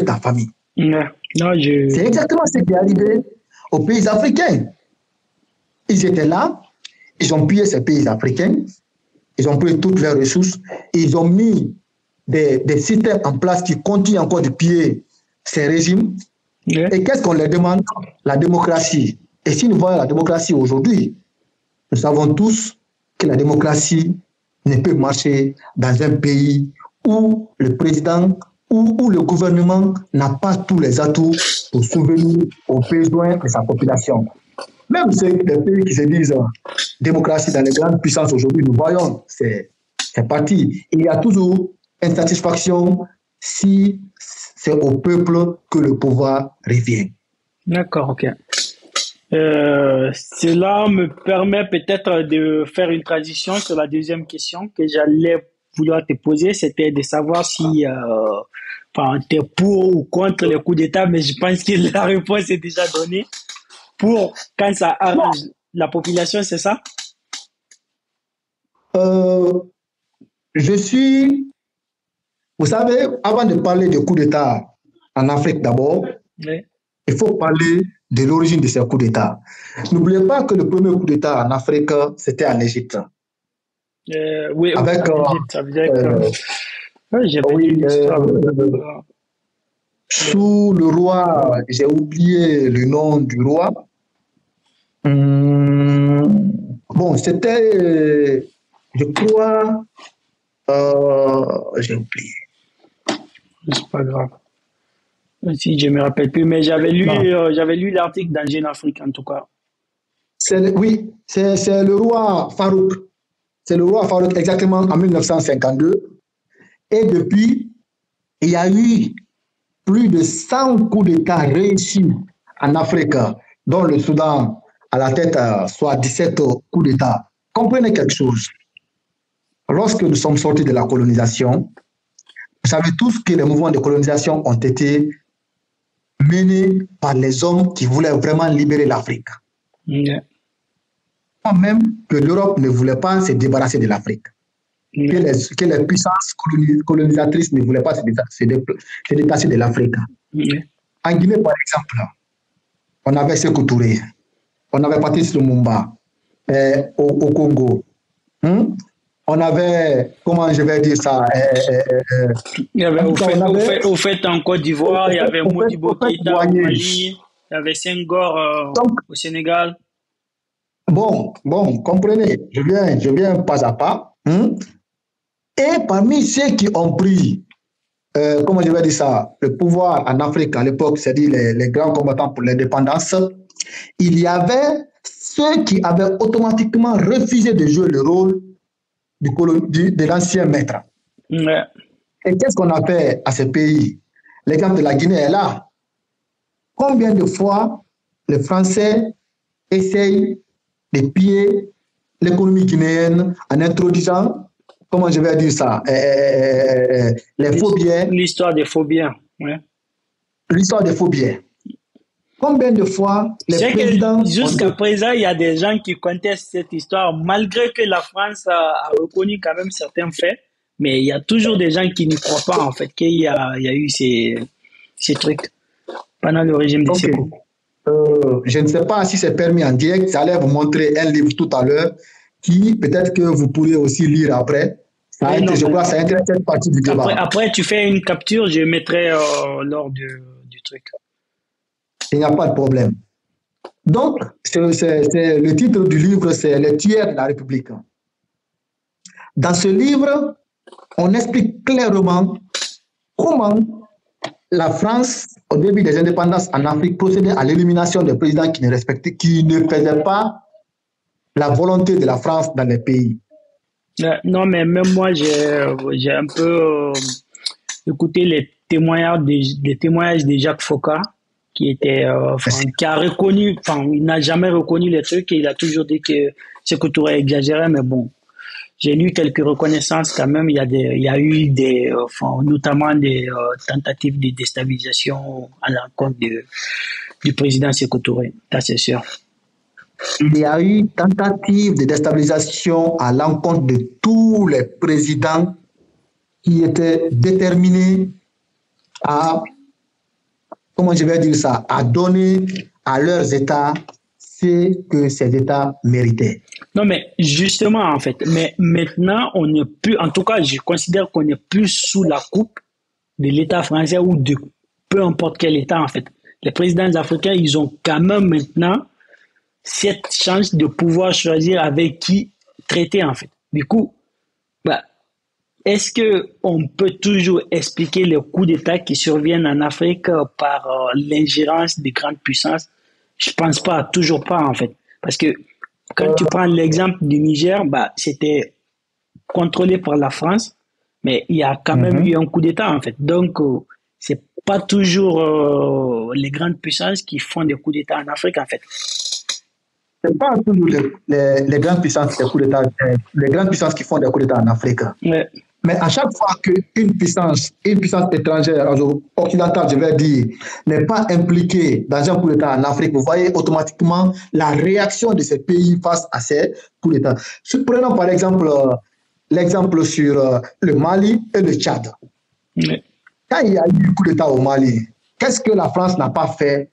ta famille. C'est exactement ce qui est arrivé aux pays africains. Ils étaient là, ils ont pillé ces pays africains, ils ont pris toutes leurs ressources, ils ont mis des systèmes en place qui continuent encore de piller ces régimes. Et qu'est-ce qu'on leur demande? La démocratie. Et si nous voyons la démocratie aujourd'hui, nous savons tous que la démocratie ne peut marcher dans un pays où le président où le gouvernement n'a pas tous les atouts pour souvenir aux besoins de sa population. Même les pays qui se disent démocratie dans les grandes puissances aujourd'hui, nous voyons, c'est parti. Il y a toujours une satisfaction si c'est au peuple que le pouvoir revient. D'accord, ok. Cela me permet peut-être de faire une transition sur la deuxième question que j'allais vouloir te poser, c'était de savoir si tu es pour ou contre les coups d'État, mais je pense que la réponse est déjà donnée. Pour quand ça arrange la population, c'est ça? Vous savez, avant de parler de coups d'État en Afrique d'abord, oui, il faut parler de l'origine de ces coups d'État. N'oubliez pas que le premier coup d'État en Afrique, c'était en Égypte. Oui, avec sous le roi, j'ai oublié le nom du roi. Bon, c'était, je crois, j'ai oublié. C'est pas grave. Si je me rappelle plus, mais j'avais lu l'article dans Jeune Afrique en tout cas. Oui, c'est le roi Farouk. C'est le roi Farouk exactement en 1952. Et depuis, il y a eu plus de 100 coups d'État réussis en Afrique, dont le Soudan à la tête, soit 17 coups d'État. Comprenez quelque chose. Lorsque nous sommes sortis de la colonisation, vous savez tous que les mouvements de colonisation ont été menés par les hommes qui voulaient vraiment libérer l'Afrique. Yeah. Même que l'Europe ne voulait pas se débarrasser de l'Afrique. Yeah. Que les puissances colonisatrices ne voulaient pas se détacher de l'Afrique. Yeah. En Guinée, par exemple, on avait Sékou Touré, on avait Patrice Lumumba au Congo. On avait, comment je vais dire ça il y avait au fait en Côte d'Ivoire, il y avait Modibo Keïta au Mali, il y avait Senghor au Sénégal. Bon, comprenez, je viens pas à pas. Et parmi ceux qui ont pris, comment je vais dire ça, le pouvoir en Afrique à l'époque, c'est-à-dire les grands combattants pour l'indépendance, il y avait ceux qui avaient automatiquement refusé de jouer le rôle de l'ancien maître. Ouais. Et qu'est-ce qu'on a fait à ce pays? L'exemple de la Guinée est là. Combien de fois les Français essayent de piller l'économie guinéenne en introduisant, comment je vais dire ça, les faux billets. L'histoire des faux biens. Ouais. L'histoire des faux billets. Combien de fois les présidents... Jusqu'à présent, il y a des gens qui contestent cette histoire, malgré que la France a reconnu quand même certains faits, mais il y a toujours des gens qui n'y croient pas, en fait, qu'il y a eu ces trucs pendant le régime des Sékou. Je ne sais pas si c'est permis en direct. J'allais vous montrer un livre tout à l'heure qui peut-être que vous pourrez aussi lire après. Je crois que ça intéresse cette partie du débat. Après, tu fais une capture, je mettrai lors du truc. Il n'y a pas de problème. Donc, le titre du livre, c'est Les tiers de la République. Dans ce livre, on explique clairement comment la France, au début des indépendances en Afrique, procédait à l'élimination des présidents qui ne faisaient pas la volonté de la France dans les pays. Non, mais même moi, j'ai un peu écouté les témoignages de Jacques Foccart, qui a reconnu, il n'a jamais reconnu les trucs et il a toujours dit que Sékou Touré exagérait, mais bon. J'ai lu quelques reconnaissances quand même. Il y a eu notamment des tentatives de déstabilisation à l'encontre du président Sékou Touré. Ça, c'est sûr. Il y a eu tentative de déstabilisation à l'encontre de tous les présidents qui étaient déterminés à, comment je vais dire ça, à donner à leurs États ce que ces États méritaient. Non, mais justement, en fait, mais maintenant, on n'est plus, en tout cas, je considère qu'on n'est plus sous la coupe de l'État français ou de peu importe quel État, en fait. Les présidents africains, ils ont quand même maintenant cette chance de pouvoir choisir avec qui traiter, en fait. Du coup, est-ce qu'on peut toujours expliquer les coups d'État qui surviennent en Afrique par l'ingérence des grandes puissances? Je pense pas, toujours pas, en fait. Parce que quand tu prends l'exemple du Niger, c'était contrôlé par la France, mais il y a quand même eu un coup d'État, en fait. Donc, c'est pas toujours les grandes puissances qui font des coups d'État en Afrique, en fait. C'est pas toujours les grandes puissances qui font des coups d'État en Afrique. Ouais. Mais à chaque fois qu'une puissance étrangère, occidentale, je vais dire, n'est pas impliquée dans un coup d'État en Afrique, vous voyez automatiquement la réaction de ces pays face à ces coups d'État. Prenons par exemple l'exemple sur le Mali et le Tchad. Ouais. Quand il y a eu un coup d'État au Mali, qu'est-ce que la France n'a pas fait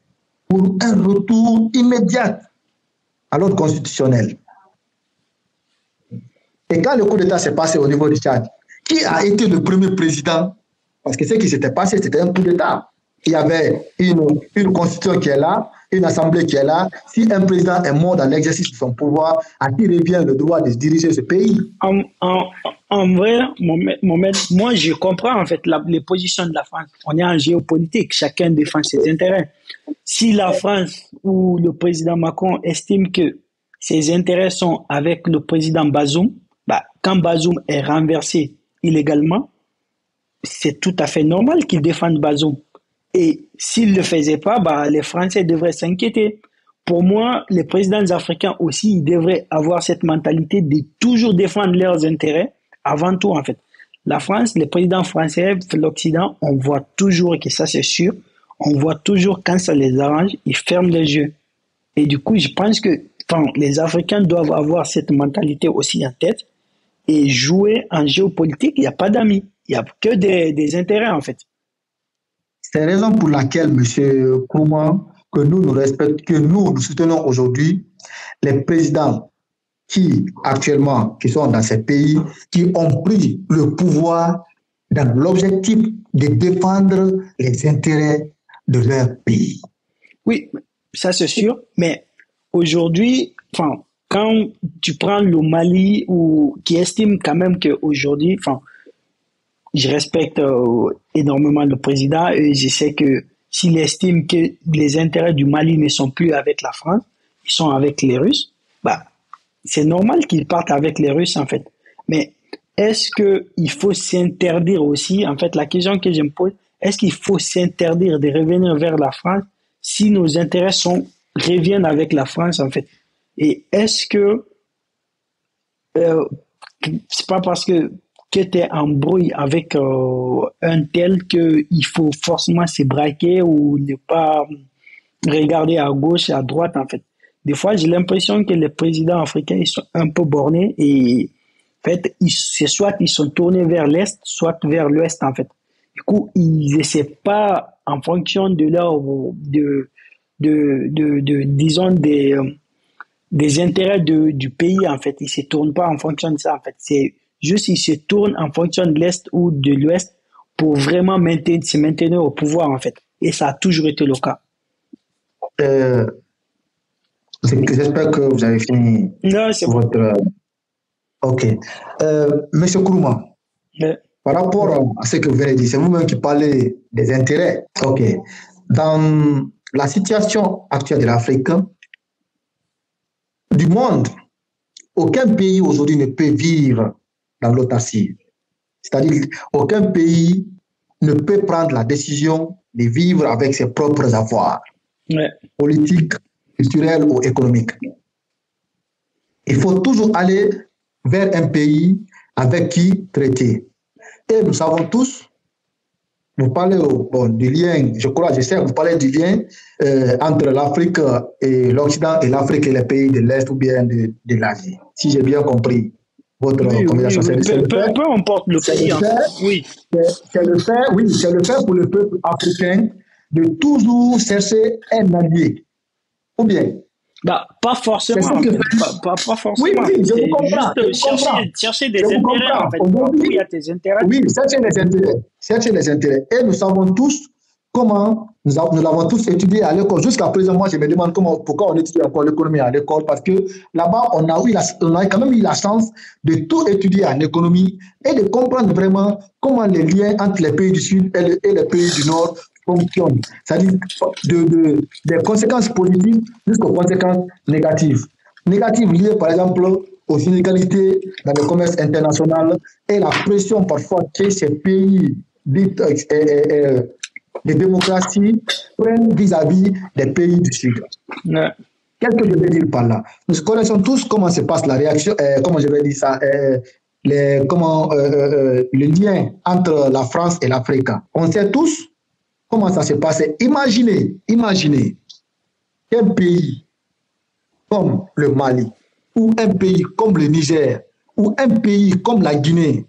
pour un retour immédiat à l'ordre constitutionnel? Et quand le coup d'État s'est passé au niveau du Tchad, qui a été le premier président? Parce que ce qui s'était passé, c'était un coup d'État. Il y avait une constitution qui est là, une assemblée qui est là. Si un président est mort dans l'exercice de son pouvoir, à qui revient le droit de diriger ce pays? En vrai, moi, je comprends en fait les positions de la France. On est en géopolitique, chacun défend ses intérêts. Si la France ou le président Macron estime que ses intérêts sont avec le président Bazoum, quand Bazoum est renversé illégalement, c'est tout à fait normal qu'il défende Bazoum. Et s'il ne le faisait pas, les Français devraient s'inquiéter. Pour moi, les présidents africains aussi, ils devraient avoir cette mentalité de toujours défendre leurs intérêts avant tout, en fait. La France, les présidents français, l'Occident, on voit toujours, que ça c'est sûr, on voit toujours quand ça les arrange, ils ferment les yeux. Et du coup, je pense que les Africains doivent avoir cette mentalité aussi en tête et jouer en géopolitique. Il n'y a pas d'amis, il n'y a que des intérêts, en fait. C'est la raison pour laquelle, M. Kouman, que nous respectons, que nous soutenons aujourd'hui les présidents qui sont dans ces pays, qui ont pris le pouvoir dans l'objectif de défendre les intérêts de leur pays. Oui, ça c'est sûr, mais aujourd'hui, quand tu prends le Mali, qui estime quand même qu'aujourd'hui, je respecte énormément le président et je sais que s'il estime que les intérêts du Mali ne sont plus avec la France, ils sont avec les Russes, c'est normal qu'ils partent avec les Russes en fait. Mais est-ce qu'il faut s'interdire aussi, en fait, la question que je me pose, est-ce qu'il faut s'interdire de revenir vers la France si nos intérêts reviennent avec la France, en fait? Et est-ce que euh, c'est pas parce que tu es en brouille avec un tel qu'il faut forcément se braquer ou ne pas regarder à gauche et à droite, en fait. Des fois, j'ai l'impression que les présidents africains, ils sont un peu bornés et, en fait, c'est soit ils sont tournés vers l'Est, soit vers l'Ouest, en fait. Du coup, ils essaient pas, en fonction de leur, disons, des intérêts du pays, en fait. Ils se tournent pas en fonction de ça, en fait. C'est juste, ils se tournent en fonction de l'Est ou de l'Ouest pour vraiment se maintenir au pouvoir, en fait. Et ça a toujours été le cas. Euh, J'espère que vous avez fini Non, c'est bon. votre. Ok. Monsieur Kourouma, Ouais. par rapport à ce que vous avez dit, c'est vous-même qui parlez des intérêts. Ok. Dans la situation actuelle de l'Afrique, du monde, aucun pays aujourd'hui ne peut vivre dans l'autarcie. C'est-à-dire, aucun pays ne peut prendre la décision de vivre avec ses propres avoirs, Ouais. politiques, culturels ou économiques. Il faut toujours aller vers un pays avec qui traiter. Et nous savons tous, vous parlez du lien, je crois, je sais, vous parlez du lien entre l'Afrique et l'Occident et l'Afrique et les pays de l'Est ou bien de l'Asie. Si j'ai bien compris votre Oui, oui, conversation, oui. c'est le fait. Peu importe le C'est pays, le en fait. fait, Oui. c'est le fait, oui, c'est le fait pour le peuple africain de toujours chercher un allié. Ou bien, Bah, pas c'est forcément, ce en que fait. fait. Pas Oui, forcément, en oui, fait. je vous C'est comprends, juste je vous comprends. chercher Je des vous intérêts, en comprends. fait. Partout, il y Aujourd'hui, a tes intérêts. oui, chercher les intérêts. Chercher les intérêts. Et nous savons tous comment nous l'avons tous étudié à l'école. Jusqu'à présent, moi, je me demande pourquoi on étudie encore l'économie à l'école. Parce que là-bas, on a quand même eu la chance de tout étudier en économie et de comprendre vraiment comment les liens entre les pays du Sud et les pays du Nord fonctionnent. C'est-à-dire des conséquences positives jusqu'aux conséquences négatives. Négatives liées, par exemple, aux inégalités dans le commerce international et la pression parfois que ces pays dits les démocraties prennent vis-à-vis des pays du Sud. Ouais. Qu'est-ce que je veux dire par là? Nous connaissons tous comment se passe la réaction, comment je vais dire ça, le lien entre la France et l'Afrique. On sait tous comment ça se passe. Imaginez qu'un pays comme le Mali, ou un pays comme le Niger, ou un pays comme la Guinée,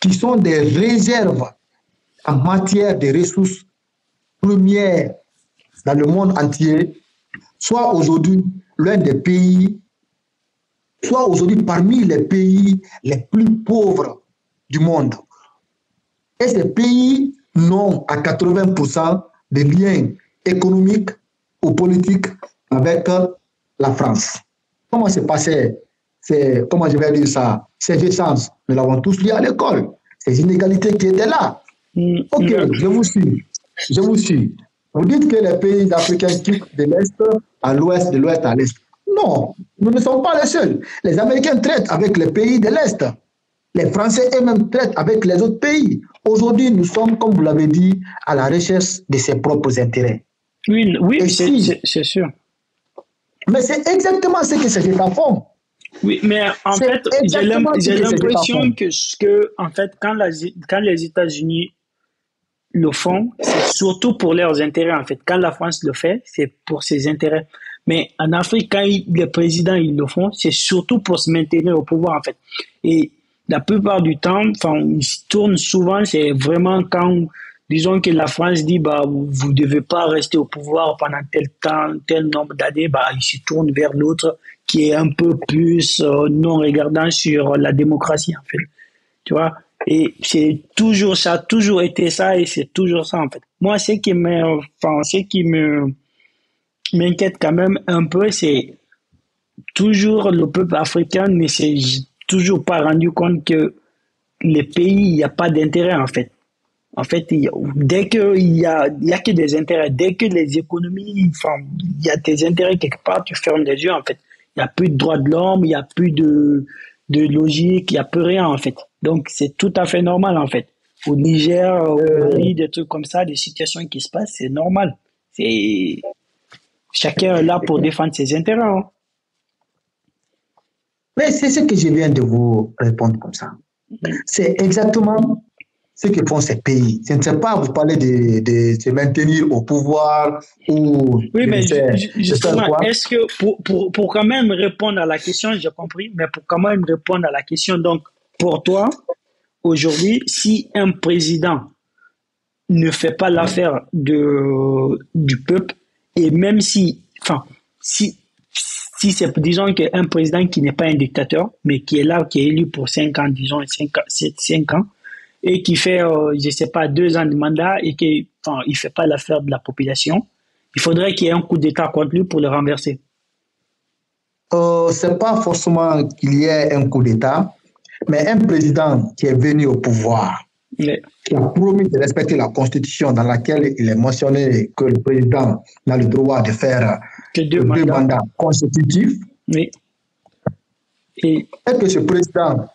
qui sont des réserves en matière de ressources premières dans le monde entier, soit aujourd'hui l'un des pays, soit aujourd'hui parmi les pays les plus pauvres du monde. Et ces pays n'ont à 80% de liens économiques ou politiques avec la France. Comment s'est passé, comment je vais dire ça, ces échanges? Nous l'avons tous lu à l'école. Ces inégalités qui étaient là. Ok, je vous suis. Je vous suis. Vous dites que les pays africains quittent de l'Est à l'Ouest, de l'Ouest à l'Est. Non, nous ne sommes pas les seuls. Les Américains traitent avec les pays de l'Est. Les Français eux-mêmes traitent avec les autres pays. Aujourd'hui, nous sommes, comme vous l'avez dit, à la recherche de ses propres intérêts. Oui, oui, Et si, c'est sûr. mais c'est exactement ce que ces États font. Oui, mais en C'est fait, exactement ce j'ai que ces États l'impression font. en fait, quand les États-Unis le font, c'est surtout pour leurs intérêts, en fait. Quand la France le fait, c'est pour ses intérêts. Mais en Afrique, quand les présidents ils le font, c'est surtout pour se maintenir au pouvoir, en fait. Et la plupart du temps, enfin, ils se tournent souvent, c'est vraiment quand, disons que la France dit, bah, vous devez pas rester au pouvoir pendant tel temps, tel nombre d'années, bah, ils se tournent vers l'autre qui est un peu plus non regardant sur la démocratie, en fait. Tu vois? Et c'est toujours ça, a toujours été ça et c'est toujours ça, en fait. Moi, ce qui m'inquiète quand même un peu, c'est toujours le peuple africain ne s'est toujours pas rendu compte que les pays, il n'y a pas d'intérêt, en fait. En fait, dès il y a que des intérêts, dès que les économies, enfin, il y a des intérêts quelque part, tu fermes les yeux, en fait. Il n'y a plus de droits de l'homme, il n'y a plus de logique, il n'y a plus rien en fait. Donc c'est tout à fait normal en fait. Au Niger, au Euh, Mali, des trucs comme ça, des situations qui se passent, c'est normal. C'est chacun est là pour défendre ses intérêts, hein. mais c'est ce que je viens de vous répondre comme ça. C'est exactement ce que font ces pays. Je ne sais pas vous parler de se maintenir au pouvoir ou Oui, je ne mais sais de faire justement, quoi. est-ce que pour quand même répondre à la question, j'ai compris, mais pour quand même répondre à la question, donc pour toi, aujourd'hui, si un président ne fait pas l'affaire du peuple, et même si, enfin, si c'est, disons qu'un président qui n'est pas un dictateur, mais qui est là, qui est élu pour 5 ans, disons 5 ans, et qui fait, je sais pas, 2 ans de mandat et qui, enfin, il fait pas l'affaire de la population, il faudrait qu'il y ait un coup d'État contre lui pour le renverser. C'est pas forcément qu'il y ait un coup d'État, mais un président qui est venu au pouvoir, Mais qui a promis de respecter la Constitution dans laquelle il est mentionné que le président n'a le droit de faire que deux que deux mandats, mandats consécutifs, oui. Et et que ce président,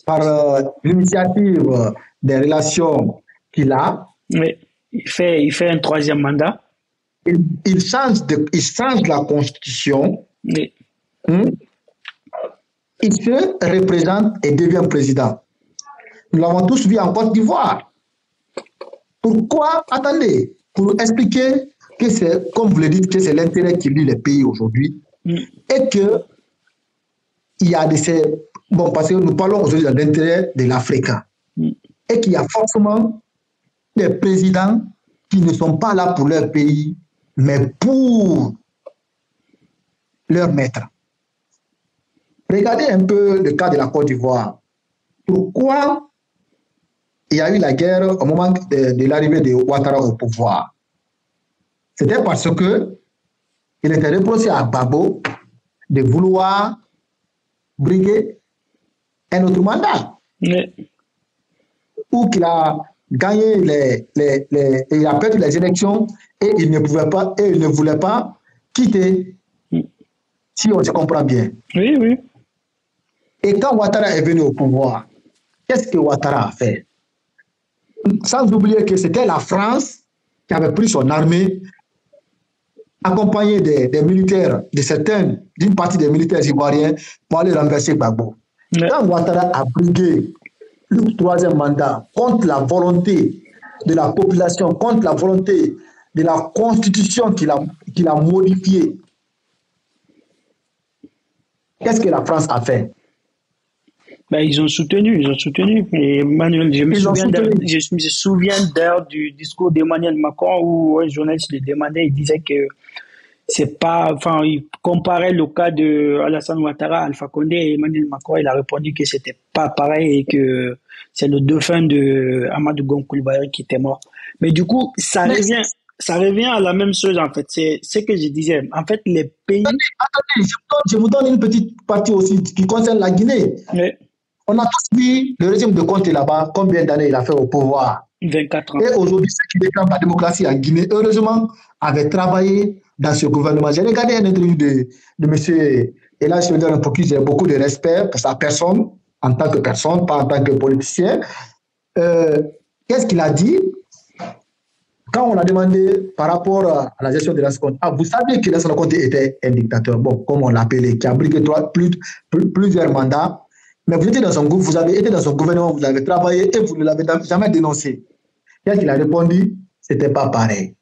par l'initiative des relations qu'il a, oui, il fait un troisième mandat. il change la Constitution, Oui, hein, il se représente et devient président. Nous l'avons tous vu en Côte d'Ivoire. Pourquoi? Attendez, pour expliquer que c'est, comme vous le dites, que c'est l'intérêt qui lie les pays aujourd'hui mm, et que il y a de ces. Bon, parce que nous parlons aujourd'hui de l'intérêt de l'Afrique mm, et qu'il y a forcément des présidents qui ne sont pas là pour leur pays, mais pour leur maître. Regardez un peu le cas de la Côte d'Ivoire. Pourquoi il y a eu la guerre au moment de l'arrivée de Ouattara au pouvoir? C'était parce que il était reproché à Gbagbo de vouloir briguer un autre mandat, oui, ou qu'il a gagné il a perdu les élections et il ne pouvait pas, et il ne voulait pas quitter, mm, si on se comprend bien. oui, oui. Et quand Ouattara est venu au pouvoir, qu'est-ce que Ouattara a fait? Sans oublier que c'était la France qui avait pris son armée, accompagné des militaires, d'une partie des militaires ivoiriens, pour aller renverser Gbagbo. Ouais. Quand Ouattara a brigué le troisième mandat contre la volonté de la population, contre la volonté de la constitution qu'il a modifiée, qu'est-ce que la France a fait? Ben, ils ont soutenu. Et Emmanuel, Ils ont soutenu. je me souviens d'ailleurs du discours d'Emmanuel Macron où un journaliste lui demandait, il disait que c'est pas, enfin, il comparait le cas de Alassane Ouattara, Alpha Condé et Emmanuel Macron. Il a répondu que c'était pas pareil et que c'est le dauphin de Amadou Gon Coulibaly qui était mort. Mais du coup, Mais ça revient à la même chose en fait. C'est ce que je disais. En fait, les pays, attendez, je vous donne une petite partie aussi qui concerne la Guinée. ouais, On a tous vu le régime de Conté là-bas, combien d'années il a fait au pouvoir. 24 ans. Et aujourd'hui, ceux qui réclament la démocratie en Guinée, heureusement, avaient travaillé dans ce gouvernement. J'ai regardé un interview de M. Et là, je me donne pour qui j'ai beaucoup de respect pour sa personne, en tant que personne, pas en tant que politicien. Euh, Qu'est-ce qu'il a dit quand on a demandé par rapport à la gestion de Lansana Conté? Ah, vous saviez que Lansana Conté était un dictateur, bon, comme on l'appelait, qui a brigué plusieurs mandats. Mais vous étiez dans son groupe, vous avez été dans son gouvernement, vous avez travaillé et vous ne l'avez jamais dénoncé. Qu'est-ce qu'il a répondu? C'était pas pareil.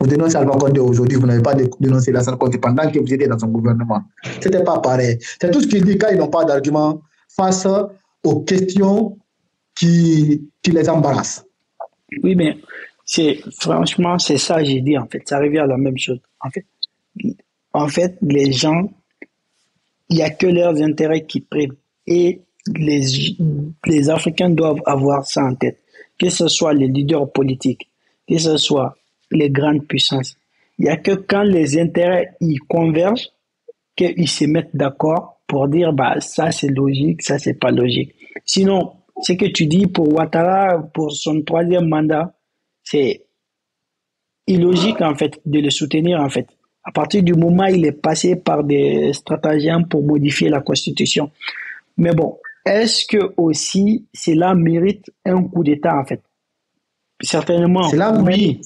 Vous dénoncez Alpha Condé aujourd'hui, vous n'avez pas dénoncé Lansana Conté pendant que vous étiez dans son gouvernement. C'était pas pareil. C'est tout ce qu'il dit quand ils n'ont pas d'argument face aux questions qui les embarrassent. Oui, mais franchement, c'est ça, j'ai dit, en fait. Ça revient à la même chose. En fait, les gens, il n'y a que leurs intérêts qui priment. Et les Africains doivent avoir ça en tête. Que ce soit les leaders politiques, que ce soit les grandes puissances. Il n'y a que quand les intérêts y convergent qu'ils se mettent d'accord pour dire bah ça c'est logique, ça c'est pas logique. Sinon, ce que tu dis pour Ouattara, pour son troisième mandat, c'est illogique en fait de le soutenir en fait. À partir du moment où il est passé par des stratagèmes pour modifier la Constitution. Mais bon, est-ce que aussi cela mérite un coup d'État en fait? C'est Certainement, là, oui.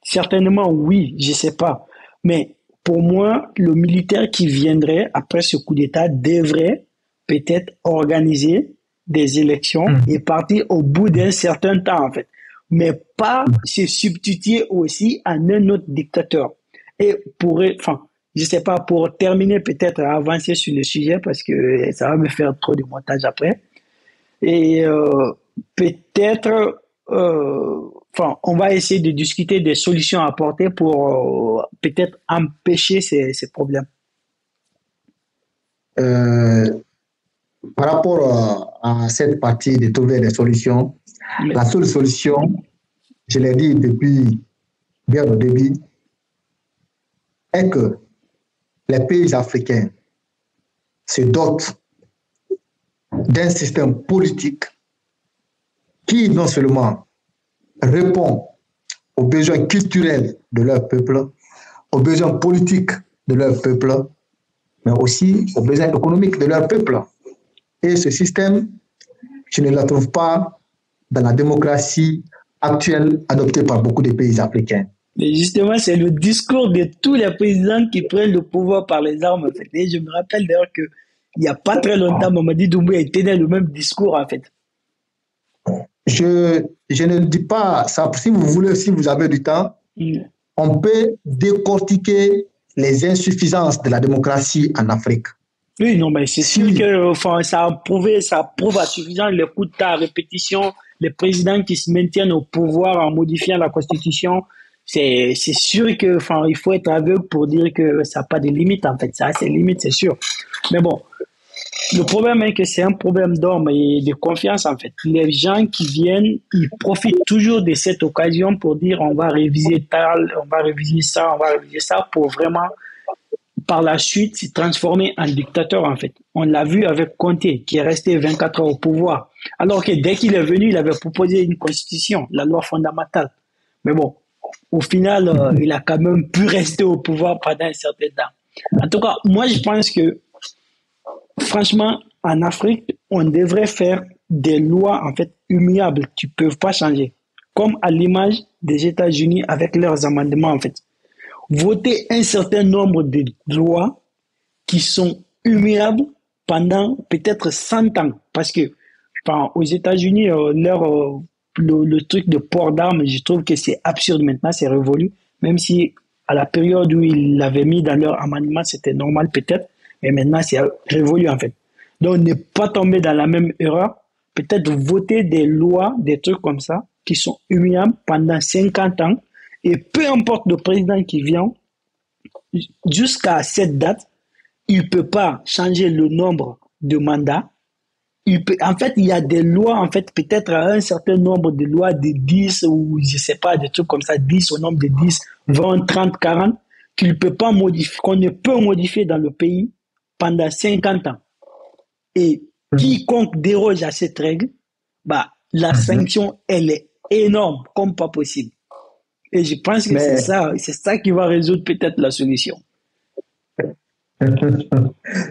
Certainement, oui, je sais pas. Mais pour moi, le militaire qui viendrait après ce coup d'État devrait peut-être organiser des élections et partir au bout d'un certain temps, en fait. Mais pas se substituer aussi à un autre dictateur. Et enfin, je sais pas, pour terminer, peut-être avancer sur le sujet parce que ça va me faire trop de montage après. Et peut-être, enfin, on va essayer de discuter des solutions à apporter pour peut-être empêcher ces problèmes. euh, par rapport à cette partie de trouver des solutions, Mais, la seule solution, je l'ai dit depuis bien au début, est que les pays africains se dotent d'un système politique qui non seulement répond aux besoins culturels de leur peuple, aux besoins politiques de leur peuple, mais aussi aux besoins économiques de leur peuple. Et ce système, je ne le trouve pas dans la démocratie actuelle adoptée par beaucoup de pays africains. mais justement, c'est le discours de tous les présidents qui prennent le pouvoir par les armes, en fait. Et je me rappelle d'ailleurs que il n'y a pas très longtemps, Mamadi Doumbouya tenait le même discours, en fait. Je ne dis pas ça, si vous voulez, si vous avez du temps, Mm. on peut décortiquer les insuffisances de la démocratie en Afrique. Oui, non, mais c'est sûr Si, que enfin, ça prouve à suffisance les coups d'État à répétition, les présidents qui se maintiennent au pouvoir en modifiant la Constitution. C'est sûr que enfin, il faut être aveugle pour dire que ça n'a pas de limites, en fait. Ça a ses limites, c'est sûr. Mais bon, le problème est que c'est un problème d'homme et de confiance, en fait. Les gens qui viennent, ils profitent toujours de cette occasion pour dire on va réviser tal, on va réviser ça, on va réviser ça pour vraiment par la suite s'est transformé en dictateur en fait. On l'a vu avec Conté qui est resté 24 ans au pouvoir. Alors que dès qu'il est venu, il avait proposé une constitution, la loi fondamentale. Mais bon, au final, il a quand même pu rester au pouvoir pendant un certain temps. En tout cas, moi je pense que franchement, en Afrique, on devrait faire des lois en fait immuables qui ne peuvent pas changer. Comme à l'image des États-Unis avec leurs amendements en fait. Voter un certain nombre de lois qui sont immuables pendant peut-être 100 ans. Parce que enfin, aux États-Unis, le truc de port d'armes, je trouve que c'est absurde maintenant, c'est révolu. Même si à la période où ils l'avaient mis dans leur amendement, c'était normal peut-être, mais maintenant c'est révolu en fait. Donc ne pas tomber dans la même erreur, peut-être voter des lois, des trucs comme ça, qui sont immuables pendant 50 ans, et peu importe le président qui vient, jusqu'à cette date, il ne peut pas changer le nombre de mandats. En fait, il y a des lois, en fait, peut-être un certain nombre de lois de 10 ou je ne sais pas, des trucs comme ça, 10 au nombre de 10, 20, 30, 40, qu'il peut pas modifier, qu'on ne peut modifier dans le pays pendant 50 ans. Et quiconque déroge à cette règle, bah, la sanction, elle est énorme, comme pas possible. Et je pense que mais c'est ça qui va résoudre peut-être la solution.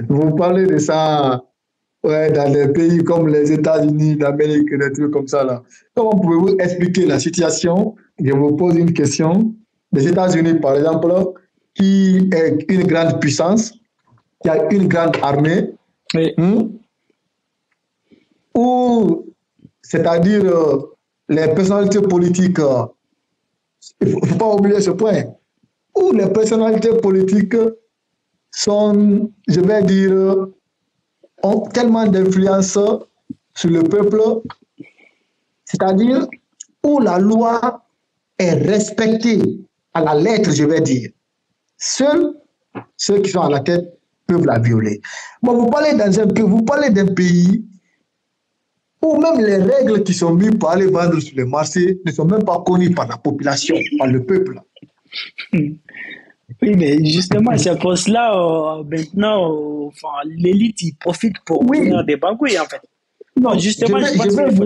vous parlez de ça, ouais, dans des pays comme les États-Unis d'Amérique, des trucs comme ça là. Comment pouvez-vous expliquer la situation? Je vous pose une question. Les États-Unis, par exemple, qui est une grande puissance, qui a une grande armée, Oui. ou c'est-à-dire les personnalités politiques, il ne faut pas oublier ce point, où les personnalités politiques sont, je vais dire, ont tellement d'influence sur le peuple, c'est-à-dire où la loi est respectée à la lettre, je vais dire. Seuls ceux qui sont à la tête peuvent la violer. Bon, vous parlez d'un pays où même les règles qui sont mises pour aller vendre sur les marchés ne sont même pas connues par la population, par le peuple. Oui, mais justement, c'est pour cela, maintenant, enfin, l'élite, il profite pour Oui, faire des bagouilles, en fait. non, Donc, justement, je pense qu'il faut...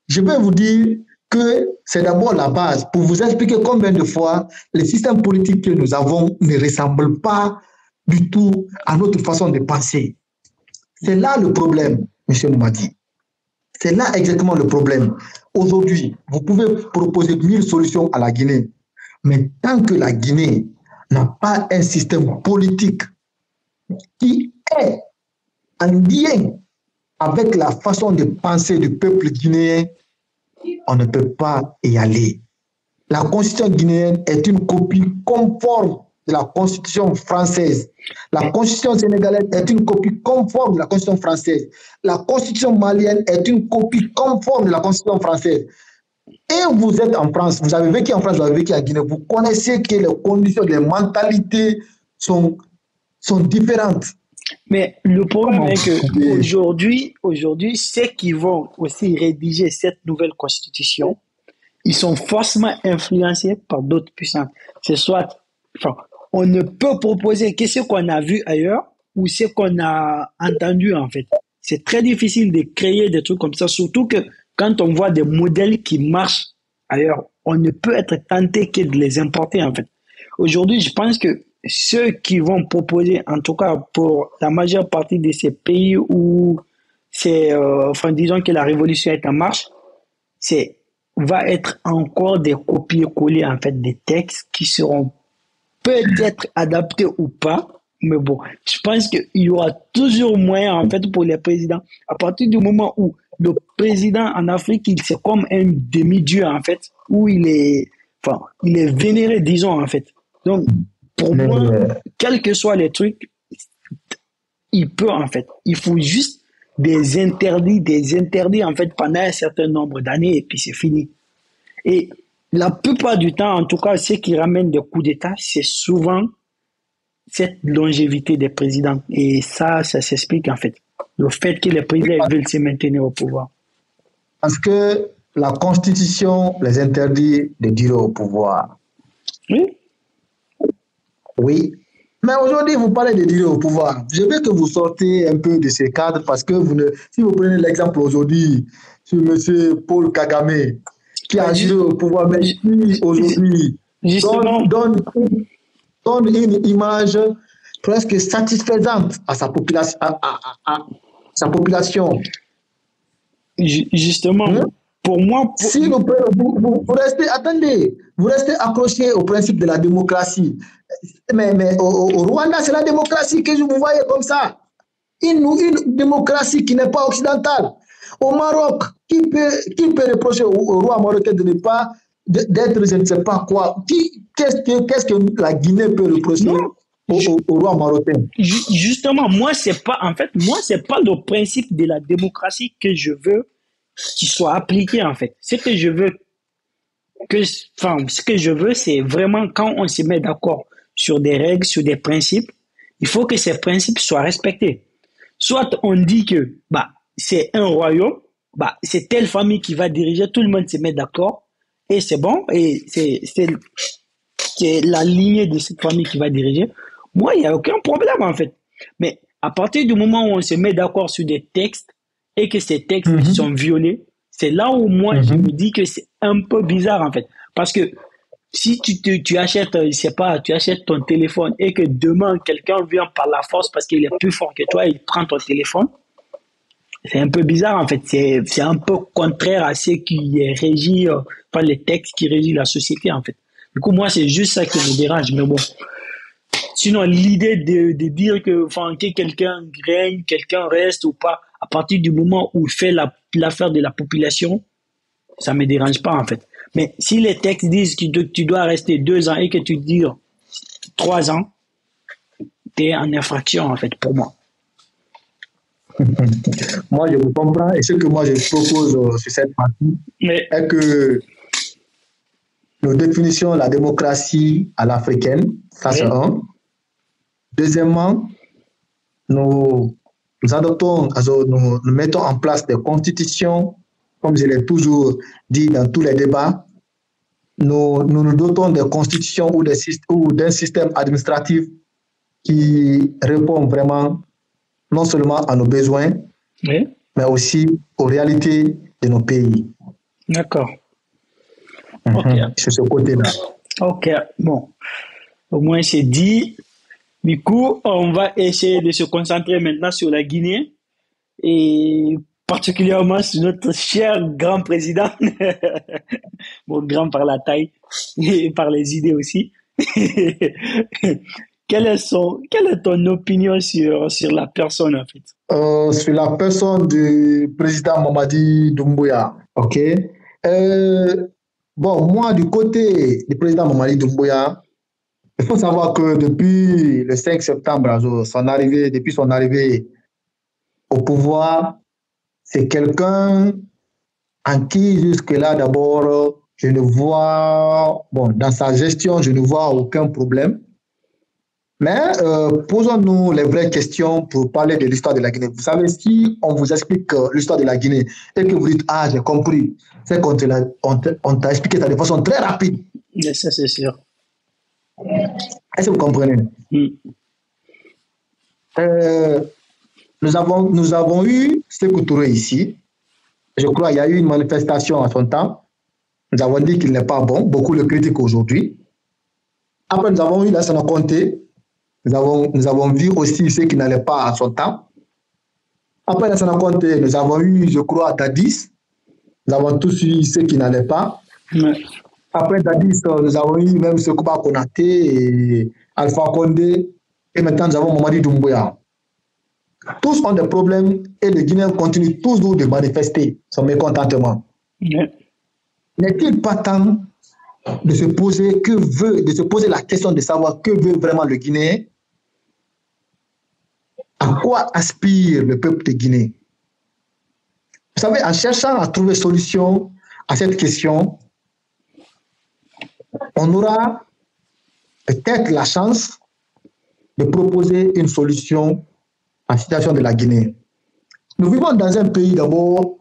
je vais vous dire que c'est d'abord la base pour vous expliquer combien de fois les systèmes politiques que nous avons ne ressemblent pas du tout à notre façon de penser. C'est là le problème, M. Moumadi. C'est là exactement le problème. Aujourd'hui, vous pouvez proposer 1000 solutions à la Guinée, mais tant que la Guinée n'a pas un système politique qui est en lien avec la façon de penser du peuple guinéen, on ne peut pas y aller. La constitution guinéenne est une copie conforme de la constitution française. La constitution sénégalaise est une copie conforme de la constitution française. La constitution malienne est une copie conforme de la constitution française. Et vous êtes en France, vous avez vécu en France, vous avez vécu en Guinée, vous connaissez que les conditions, les mentalités sont différentes. Mais le problème est que aujourd'hui, ceux qui vont aussi rédiger cette nouvelle constitution, ils sont forcément influencés par d'autres puissances. C'est soit, enfin, on ne peut proposer que ce qu'on a vu ailleurs ou ce qu'on a entendu en fait. C'est très difficile de créer des trucs comme ça, surtout que quand on voit des modèles qui marchent ailleurs, on ne peut être tenté que de les importer en fait. Aujourd'hui, je pense que ceux qui vont proposer, en tout cas pour la majeure partie de ces pays où c'est, enfin, disons que la révolution est en marche, va être encore des copier-coller en fait des textes qui seront peut-être adaptés ou pas, mais bon, je pense qu'il y aura toujours moyen en fait pour les présidents. À partir du moment où le président en Afrique, c'est comme un demi-dieu en fait, où il est vénéré, disons en fait. Donc, pour moi, quels que soient les trucs, il peut en fait. Il faut juste des interdits en fait pendant un certain nombre d'années et puis c'est fini. Et la plupart du temps, en tout cas, ce qui ramène des coups d'État, c'est souvent cette longévité des présidents. Et ça s'explique en fait. Le fait que les présidents veulent se maintenir au pouvoir. Parce que la Constitution les interdit de durer au pouvoir. Oui. Oui. Mais aujourd'hui, vous parlez de durer au pouvoir. Je veux que vous sortez un peu de ces cadres parce que si vous prenez l'exemple aujourd'hui sur M. Paul Kagame, qui a duré au pouvoir, mais qui aujourd'hui donne une image presque satisfaisante à sa population. Sa population. Justement, pour moi... Si vous restez accroché au principe de la démocratie. Mais au Rwanda, c'est la démocratie que je vous voyais comme ça. Une démocratie qui n'est pas occidentale. Au Maroc, qui peut reprocher au roi marocain de ne pas d'être je ne sais pas quoi. Qu'est-ce que la Guinée peut reprocher au roi marocain? Justement, moi, c'est pas le principe de la démocratie que je veux qu'il soit appliqué, en fait. Ce que je veux, c'est vraiment quand on se met d'accord sur des règles, sur des principes, il faut que ces principes soient respectés. Soit on dit que, c'est un royaume, c'est telle famille qui va diriger, tout le monde se met d'accord, et c'est bon, et c'est la lignée de cette famille qui va diriger. Moi, il n'y a aucun problème, en fait. Mais à partir du moment où on se met d'accord sur des textes et que ces textes sont violés, c'est là où moi, je me dis que c'est un peu bizarre, en fait. Parce que si tu achètes, je sais pas, tu achètes ton téléphone et que demain, quelqu'un vient par la force parce qu'il est plus fort que toi, il prend ton téléphone, c'est un peu bizarre, en fait. C'est un peu contraire à ce qui est régi par les textes qui régissent la société, en fait. Du coup, moi, c'est juste ça qui me dérange. Mais bon. Sinon, l'idée de dire que quelqu'un règne, quelqu'un reste ou pas, à partir du moment où il fait l'affaire de la population, ça me dérange pas, en fait. Mais si les textes disent que tu dois rester 2 ans et que tu dis 3 ans, t'es en infraction, en fait, pour moi. Moi, je vous comprends. Et ce que moi, je propose sur cette partie est que nous définissons la démocratie à l'africaine. Ça, c'est un. Deuxièmement, nous adoptons, nous mettons en place des constitutions, comme je l'ai toujours dit dans tous les débats. Nous nous dotons des constitutions ou d'un système administratif qui répond vraiment non seulement à nos besoins, mais aussi aux réalités de nos pays. D'accord. C'est ce côté-là. Ok, bon. Au moins, c'est dit. Du coup, on va essayer de se concentrer maintenant sur la Guinée. et particulièrement sur notre cher grand président, bon, grand par la taille et par les idées aussi. Quelle est ton opinion sur la personne en fait? Sur la personne du président Mamadi Doumbouya. OK. Bon, moi, du côté du président Mamadi Doumbouya, il faut savoir que depuis le 5 septembre, alors, depuis son arrivée au pouvoir, c'est quelqu'un en qui, jusque-là, d'abord, je ne vois, bon, dans sa gestion, je ne vois aucun problème. Mais posons-nous les vraies questions pour parler de l'histoire de la Guinée. Vous savez, si on vous explique l'histoire de la Guinée et que vous dites, ah, j'ai compris, c'est qu'on on t'a expliqué ça de façon très rapide. Mais ça, c'est sûr. Est-ce que vous comprenez? Mm. Nous avons eu Sékou Touré ici. Je crois qu'il y a eu une manifestation à son temps. Nous avons dit qu'il n'est pas bon. Beaucoup le critiquent aujourd'hui. Après, nous avons eu Lassana Conté. Nous avons vu aussi ce qui n'allait pas à son temps. Après Lassana Conté, nous avons eu, je crois, Dadis. Nous avons tous eu ce qui n'allait pas. Ouais. Après Dadis, nous avons eu même Sekouba Konaté et Alpha Condé. Et maintenant, nous avons Mamadi Doumbouya. Tous ont des problèmes et les Guinéens continuent toujours de manifester son mécontentement. Ouais. N'est-il pas temps de se poser la question de savoir que veut vraiment le Guinéen? À quoi aspire le peuple de Guinée? Vous savez, en cherchant à trouver solution à cette question, on aura peut-être la chance de proposer une solution à la situation de la Guinée. Nous vivons dans un pays d'abord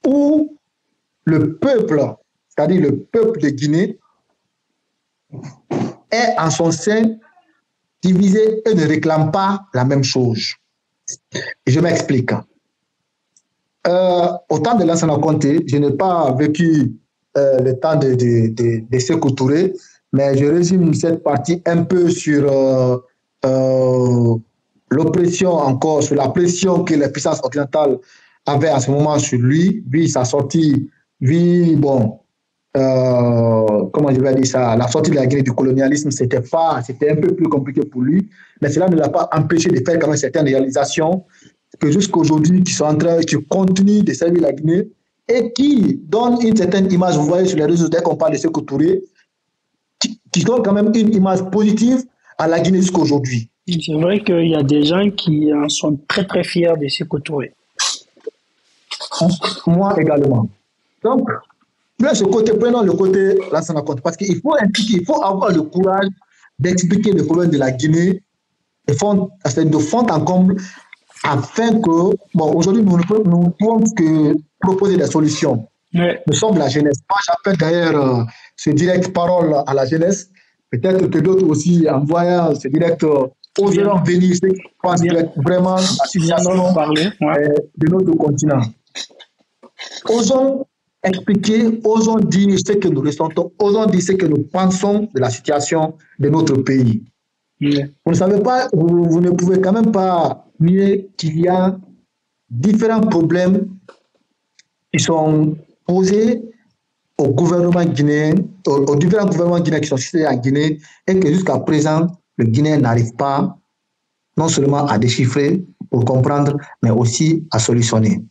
où le peuple, c'est-à-dire le peuple de Guinée, est en son sein divisé et ne réclame pas la même chose. Et je m'explique. Au temps de Lansana Conté, je n'ai pas vécu le temps de Sékou Touré, mais je résume cette partie un peu sur l'oppression encore, sur la pression que les puissances occidentales avaient à ce moment sur lui, vu sa sortie, vu, bon, comment je vais dire ça, la sortie de la Guinée du colonialisme, c'était un peu plus compliqué pour lui, mais cela ne l'a pas empêché de faire quand même certaines réalisations que jusqu'à aujourd'hui, qui continuent de servir la Guinée et qui donnent une certaine image, vous voyez sur les réseaux, dès qu'on parle de Sékou Touré, qui donnent quand même une image positive à la Guinée jusqu'à aujourd'hui. C'est vrai qu'il y a des gens qui en sont très très fiers de Sékou Touré. Moi également. Donc, prenons le côté Lansana Conté, parce qu'il faut impliquer, il faut avoir le courage d'expliquer le problème de la Guinée de fond en comble, afin que, bon, aujourd'hui, nous ne pouvons que proposer des solutions. Ouais. Nous sommes la jeunesse. Moi, j'appelle d'ailleurs ce direct parole à la jeunesse. Peut-être que d'autres aussi, en voyant ce direct, oseront venir, ceux qui pensent vraiment la situation de notre continent. Osons expliquer, osons dire ce que nous ressentons, osons dire ce que nous pensons de la situation de notre pays. Yeah. Vous ne savez pas, vous ne pouvez quand même pas nier qu'il y a différents problèmes qui sont posés au gouvernement guinéen, aux différents gouvernements guinéens qui sont situés en Guinée, et que jusqu'à présent, le Guinéen n'arrive pas non seulement à déchiffrer pour comprendre, mais aussi à solutionner.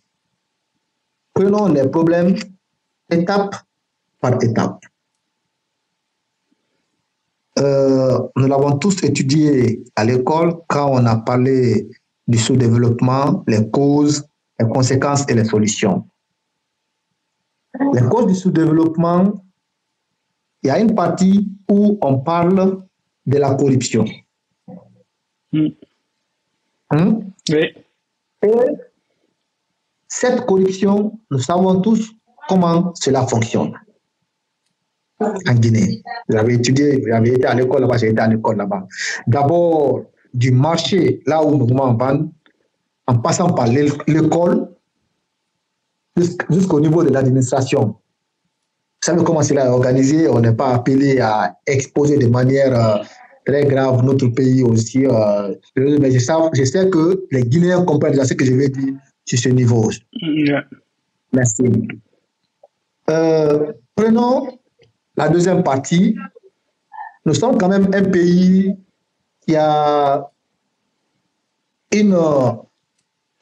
Prenons les problèmes étape par étape. Nous l'avons tous étudié à l'école quand on a parlé du sous-développement, les causes, les conséquences et les solutions. Les causes du sous-développement, il y a une partie où on parle de la corruption. Oui. Et cette corruption, nous savons tous comment cela fonctionne en Guinée. J'avais étudié, j'avais été à l'école là-bas, j'ai été à l'école là-bas. D'abord, du marché, là où nous vendons, en passant par l'école, jusqu'au niveau de l'administration. Vous savez comment cela est organisé, on n'est pas appelé à exposer de manière très grave. Notre pays aussi. Mais je sais que les Guinéens comprennent déjà ce que je vais dire sur ce niveau. Yeah. Merci. Prenons la deuxième partie. Nous sommes quand même un pays qui a une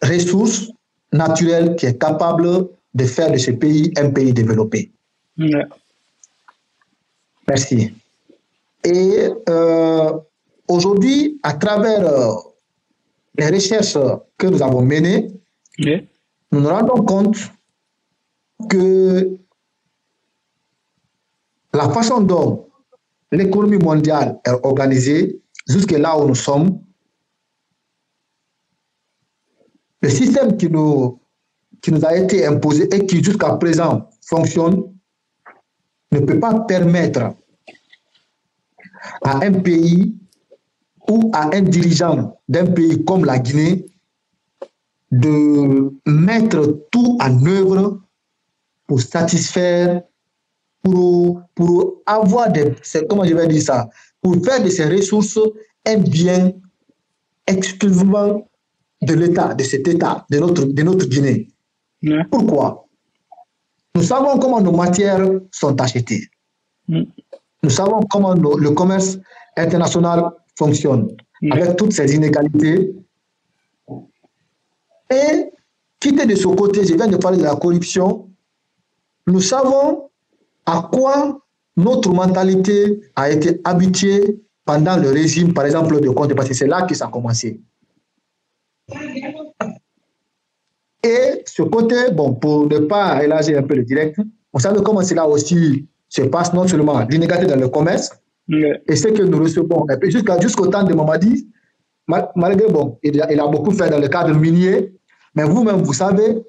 ressource naturelle qui est capable de faire de ce pays un pays développé. Yeah. Merci. Et aujourd'hui, à travers les recherches que nous avons menées, Yeah. nous nous rendons compte que la façon dont l'économie mondiale est organisée, jusque là où nous sommes, le système qui nous a été imposé et qui jusqu'à présent fonctionne ne peut pas permettre à un pays ou à un dirigeant d'un pays comme la Guinée de mettre tout en œuvre pour satisfaire, pour avoir comment je vais dire ça, pour faire de ces ressources un bien exclusivement de l'État, de cet État, de notre Guinée. Yeah. Pourquoi? Nous savons comment nos matières sont achetées. Nous savons comment le commerce international fonctionne, avec toutes ces inégalités. Et quitter de ce côté, je viens de parler de la corruption, nous savons à quoi notre mentalité a été habituée pendant le régime, par exemple, de Conté, parce que c'est là que ça a commencé. Et ce côté, bon, pour ne pas élargir un peu le direct, vous savez comment cela aussi se passe, non seulement l'inégalité dans le commerce, et ce que nous recevons, et puis jusqu'au temps de Mamadi, malgré, bon, il a beaucoup fait dans le cadre minier, mais vous-même, vous savez,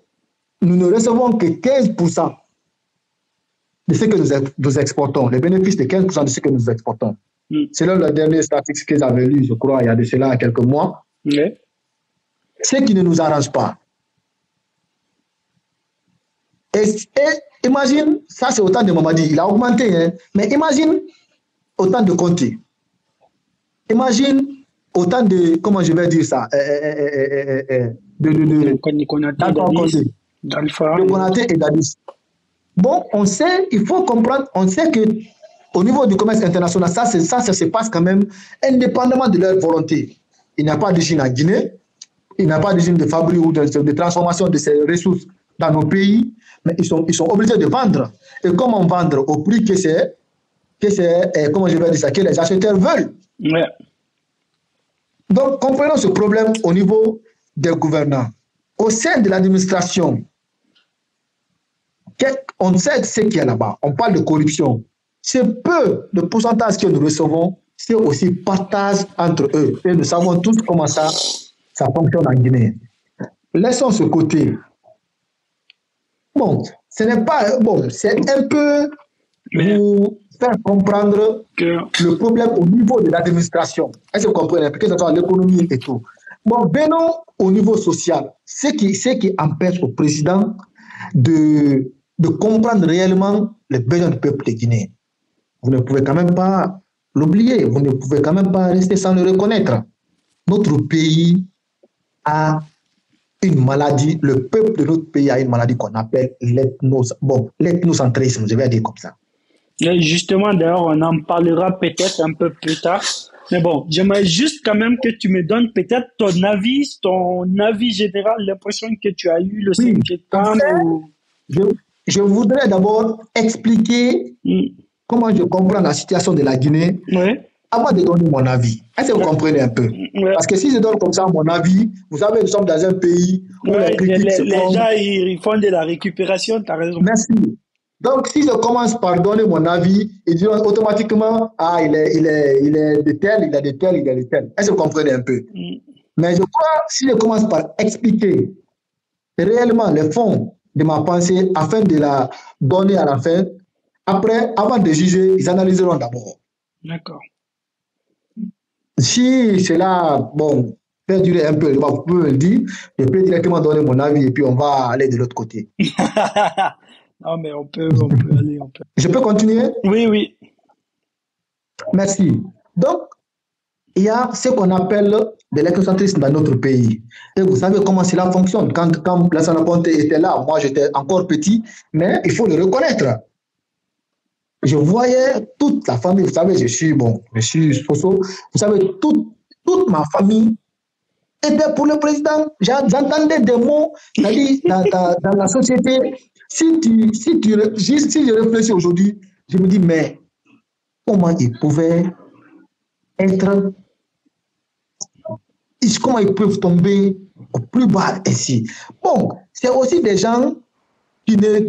nous ne recevons que 15% de ce que nous exportons, les bénéfices de 15% de ce que nous exportons. Selon la dernière statistique que j'avais lue, je crois, il y a de cela quelques mois, ce qui ne nous arrange pas. Et imagine, ça c'est autant de Mamadi, il a augmenté, hein, mais imagine autant de Conté. Imagine autant de, comment je vais dire ça, de Konaté et Dadis. Bon, on sait, il faut comprendre, on sait que au niveau du commerce international, ça se passe quand même indépendamment de leur volonté. Il n'y a pas d'usine en Guinée, il n'y a pas d'usine de fabrique ou de transformation de ces ressources dans nos pays, mais ils sont obligés de vendre. Et comment vendre? Au prix que c'est, comment je vais dire ça, que les acheteurs veulent. Ouais. Donc, comprenons ce problème au niveau des gouvernants. Au sein de l'administration, on sait ce qu'il y a là-bas. On parle de corruption. C'est peu de pourcentage que nous recevons, c'est aussi partage entre eux. Et nous savons tous comment ça fonctionne en Guinée. Laissons ce côté. Bon, ce n'est pas... Bon, c'est un peu vous faire comprendre le problème au niveau de l'administration. Est-ce que vous comprenez? Que ce soit l'économie et tout. Bon, venons au niveau social. Ce qui empêche au président de comprendre réellement les besoins du peuple de Guinée. Vous ne pouvez quand même pas l'oublier. Vous ne pouvez quand même pas rester sans le reconnaître. Notre pays a une maladie, le peuple de notre pays a une maladie qu'on appelle l'ethnocentrisme, je vais dire comme ça. Et justement, d'ailleurs, on en parlera peut-être un peu plus tard. Mais bon, j'aimerais juste quand même que tu me donnes peut-être ton avis général, l'impression que tu as eu le 5 septembre. Je voudrais d'abord expliquer comment je comprends la situation de la Guinée avant de donner mon avis. Est-ce que vous comprenez un peu? Parce que si je donne comme ça mon avis, vous savez, nous sommes dans un pays où les critiques les gens ils font de la récupération, tu as raison. Merci. Donc, si je commence par donner mon avis, ils diront automatiquement, ah, il est de tel, il est de tel, il est de tel. Est-ce que vous comprenez un peu? Mais je crois, si je commence par expliquer réellement le fond de ma pensée afin de la donner à la fin, après, avant de juger, ils analyseront d'abord. D'accord. Si cela, bon, fait durer un peu, vous pouvez me le dire, je peux directement donner mon avis et puis on va aller de l'autre côté. Non, mais on peut aller. Je peux continuer? Oui. Merci. Donc, il y a ce qu'on appelle de l'ethnocentrisme dans notre pays. Et vous savez comment cela fonctionne. Quand Lassana Conté était là, moi j'étais encore petit, mais il faut le reconnaître. Je voyais toute la famille, vous savez, je suis Soso, vous savez, toute ma famille était pour le président. J'entendais des mots, c'est-à-dire dans la société. Si je réfléchis aujourd'hui, je me dis, mais comment ils pouvaient être, comment ils peuvent tomber au plus bas ainsi. Bon, c'est aussi des gens qui ne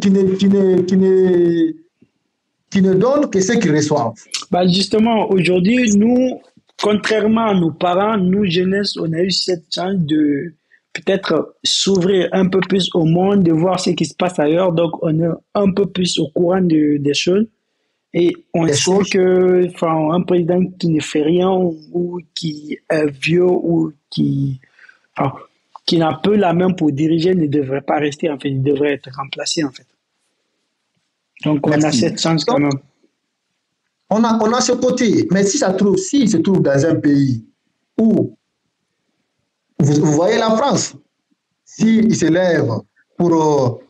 donnent que ce qu'ils reçoivent. Bah justement, aujourd'hui, nous, contrairement à nos parents, nous, jeunesse, on a eu cette chance de peut-être s'ouvrir un peu plus au monde, de voir ce qui se passe ailleurs. Donc, on est un peu plus au courant des choses. Et on Des sait choses. que, enfin, un président qui ne fait rien ou qui est vieux ou enfin, qui n'a peu la main pour diriger ne devrait pas rester, en fait, il devrait être remplacé, en fait. Donc, on a Merci. cette chance quand Donc, même. on a ce côté. Mais si s'il se trouve dans un pays où, vous voyez la France, s'il se lève pour,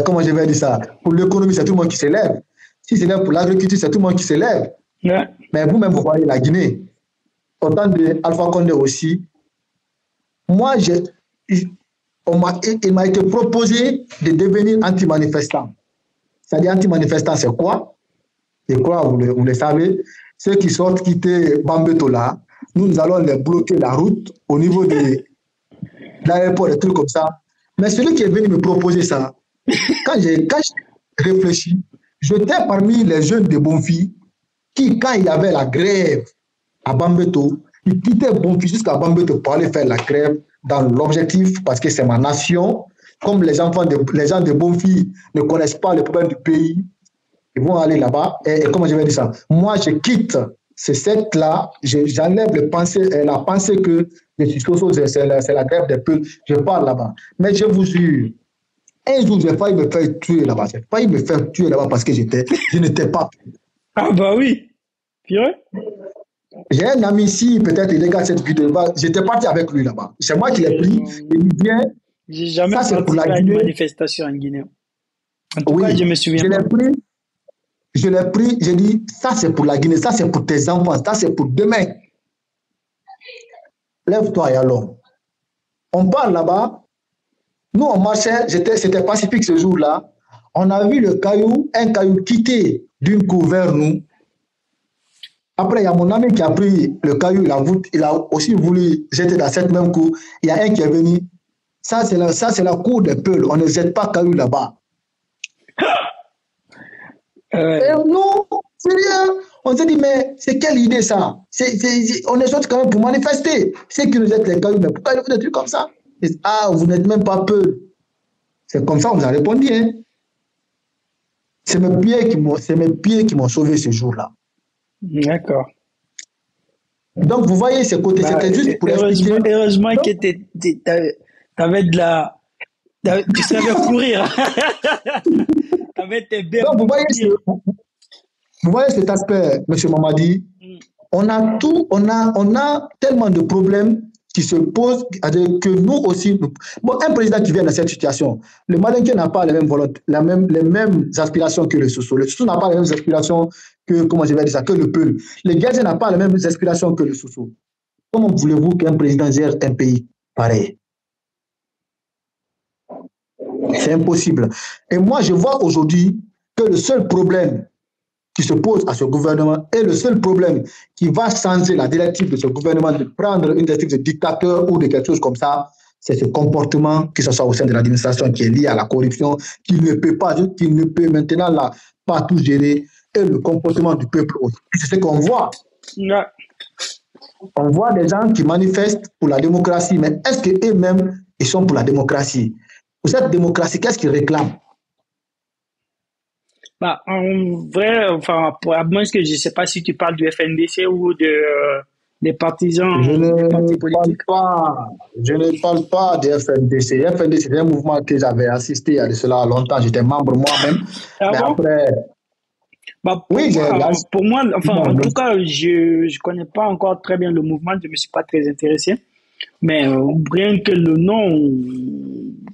comment je vais dire ça, pour l'économie, c'est tout le monde qui se lève. S'il se lève pour l'agriculture, c'est tout le monde qui se lève. Ouais. Mais vous-même, vous voyez la Guinée. Au temps de Alpha Condé aussi, moi, il m'a été proposé de devenir anti-manifestant. C'est-à-dire anti-manifestant, c'est quoi? Je crois, vous le savez. Ceux qui sortent quitter Bambeto là, nous allons les bloquer la route au niveau de l'aéroport, des trucs comme ça. Mais celui qui est venu me proposer ça, quand j'ai réfléchi, j'étais parmi les jeunes de Bonfi qui, quand il y avait la grève à Bambeto, ils quittaient Bonfi jusqu'à Bambeto pour aller faire la grève dans l'objectif, parce que c'est ma nation. Comme les gens de Bonfi ne connaissent pas les problèmes du pays, ils vont aller là-bas. Et comment je vais dire ça? Moi, je quitte ce secte-là, j'enlève la pensée que je suis Soso, c'est la grève des peuples. Je pars là-bas. Mais je vous jure, un jour, j'ai failli me faire tuer là-bas. J'ai failli me faire tuer là-bas parce que je n'étais pas. Ah bah oui, purée. J'ai un ami ici, peut-être il regarde cette vidéo là-bas. J'étais parti avec lui là-bas. C'est moi qui l'ai pris. Il me dit, J'ai jamais ça c'est pour la participé à une Guinée. manifestation en Guinée. En tout cas, Oui, je me souviens je pas. l'ai pris. Je l'ai pris, j'ai dit, ça c'est pour la Guinée, ça c'est pour tes enfants, ça c'est pour demain. Lève-toi et allons. On part là-bas. Nous, on marchait, c'était pacifique ce jour-là. On a vu un caillou quitter d'une cour vers nous. Après, il y a mon ami qui a pris le caillou, il a aussi voulu jeter dans cette même cour. Il y a un qui est venu. Ça, c'est la cour des Peuls. On ne jette pas caillou là-bas. Et nous, sérieux, on s'est dit, mais c'est quelle idée ça? On est sorti quand même pour manifester. C'est qui nous jettent les cailloux, mais pourquoi ils font des trucs comme ça? Ah, vous n'êtes même pas Peul. C'est comme ça qu'on nous a répondu. Hein. C'est mes pieds qui m'ont sauvé ce jour-là. D'accord. Donc, vous voyez ce côté, c'était juste pour expliquer. Heureusement que t'avais de la... Tu savais courir. T'avais tes belles. Donc, vous voyez cet aspect, M. Mamadi, on a tellement de problèmes qui se posent que nous aussi. Bon, un président qui vient dans cette situation, le Malinké n'a pas les mêmes aspirations que le Soso. Le Soso n'a pas les mêmes aspirations que, comment je vais dire ça, que le Peul. Le Guerrier n'a pas les mêmes aspirations que le Soso. Comment voulez-vous qu'un président gère un pays pareil? C'est impossible. Et moi, je vois aujourd'hui que le seul problème qui se pose à ce gouvernement et le seul problème qui va changer la directive de ce gouvernement de prendre une directive de dictateur ou de quelque chose comme ça, c'est ce comportement, que ce soit au sein de l'administration qui est lié à la corruption, qui ne peut maintenant là, pas tout gérer, et le comportement du peuple aussi. C'est ce qu'on voit. Ouais. On voit des gens qui manifestent pour la démocratie, mais est-ce qu'eux-mêmes, ils sont pour la démocratie? Pour cette démocratie, qu'est-ce qu'ils réclament? Bah, en vrai, enfin, à moins que je ne sais pas si tu parles du FNDC ou des partisans des partis politiques. Je ne parle pas de FNDC. FNDC, c'est un mouvement que j'avais assisté à cela longtemps. J'étais membre moi-même. Ah Mais bon? après, Bah, Oui, pour moi, enfin, non, en non. tout cas, je connais pas encore très bien le mouvement, je me suis pas très intéressé. Mais rien que le nom,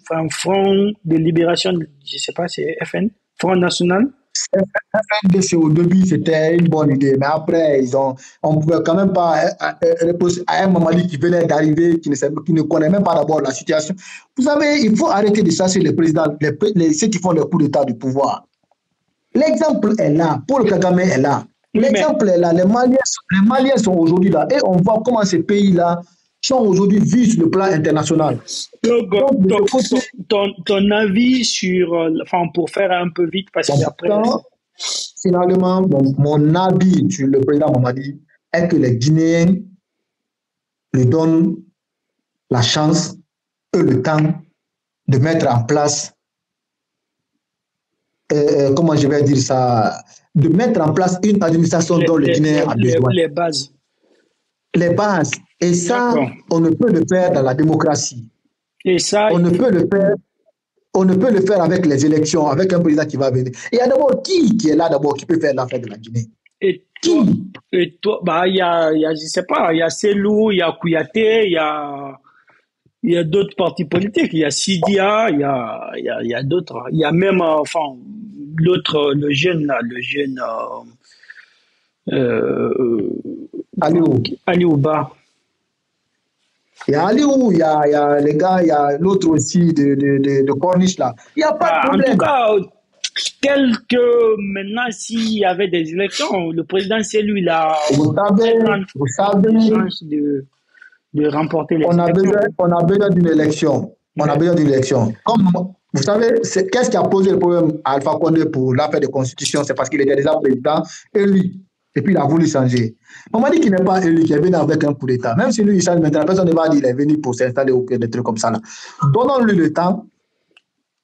enfin, Front de Libération, je sais pas, c'est FN, Front National. FNDC, au début, c'était une bonne idée, mais après, on pouvait quand même pas reposer à un Mamadi qui venait d'arriver, qui ne connaît même pas d'abord la situation. Vous savez, il faut arrêter de chasser les présidents, ceux qui font le coup d'état du pouvoir. L'exemple est là, Paul Kagame est là. Oui, mais L'exemple est là, les Maliens sont aujourd'hui là, et on voit comment ces pays-là sont aujourd'hui vus sur le plan international. donc, Donc, de ce côté, ton avis sur, enfin, pour faire un peu vite, parce bon, qu'après, finalement, mon avis sur le président Mamadi est que les Guinéens lui donnent la chance et le temps de mettre en place, comment je vais dire ça, de mettre en place une administration dont le Guinéen a besoin. les bases. Les bases. Et ça, D'accord. on ne peut le faire dans la démocratie. Et ça, On ne peut le faire. On ne peut le faire avec les élections, avec un président qui va venir. Et il y a d'abord qui est là d'abord qui peut faire l'affaire de la Guinée? et toi, Qui? bah, je sais pas, il y a Selou, il y a Kouyaté, il y a d'autres partis politiques. Il y a Sidia, il y a d'autres. Il y a même, enfin, l'autre, le jeune, Aliou. Aliouba. Il y a Aliou, il y a les gars, il y a l'autre aussi de Corniche là. Il n'y a pas de Bah, en tout problème. cas, tel que maintenant, s'il y avait des élections, le président, c'est lui, il a Vous des savez, chances de remporter les élections. on a besoin d'une élection. On a Ouais. besoin d'une élection. Comme, vous savez, qu'est-ce qui a posé le problème à Alpha Condé pour l'affaire de constitution? C'est parce qu'il était déjà président élu. Et puis il a voulu changer. On m'a dit qu'il n'est pas élu, qu'il est venu avec un coup d'État. Même si lui, il change maintenant, personne ne va dire qu'il est venu pour s'installer ou des trucs comme ça. Là. Donnons-lui le temps.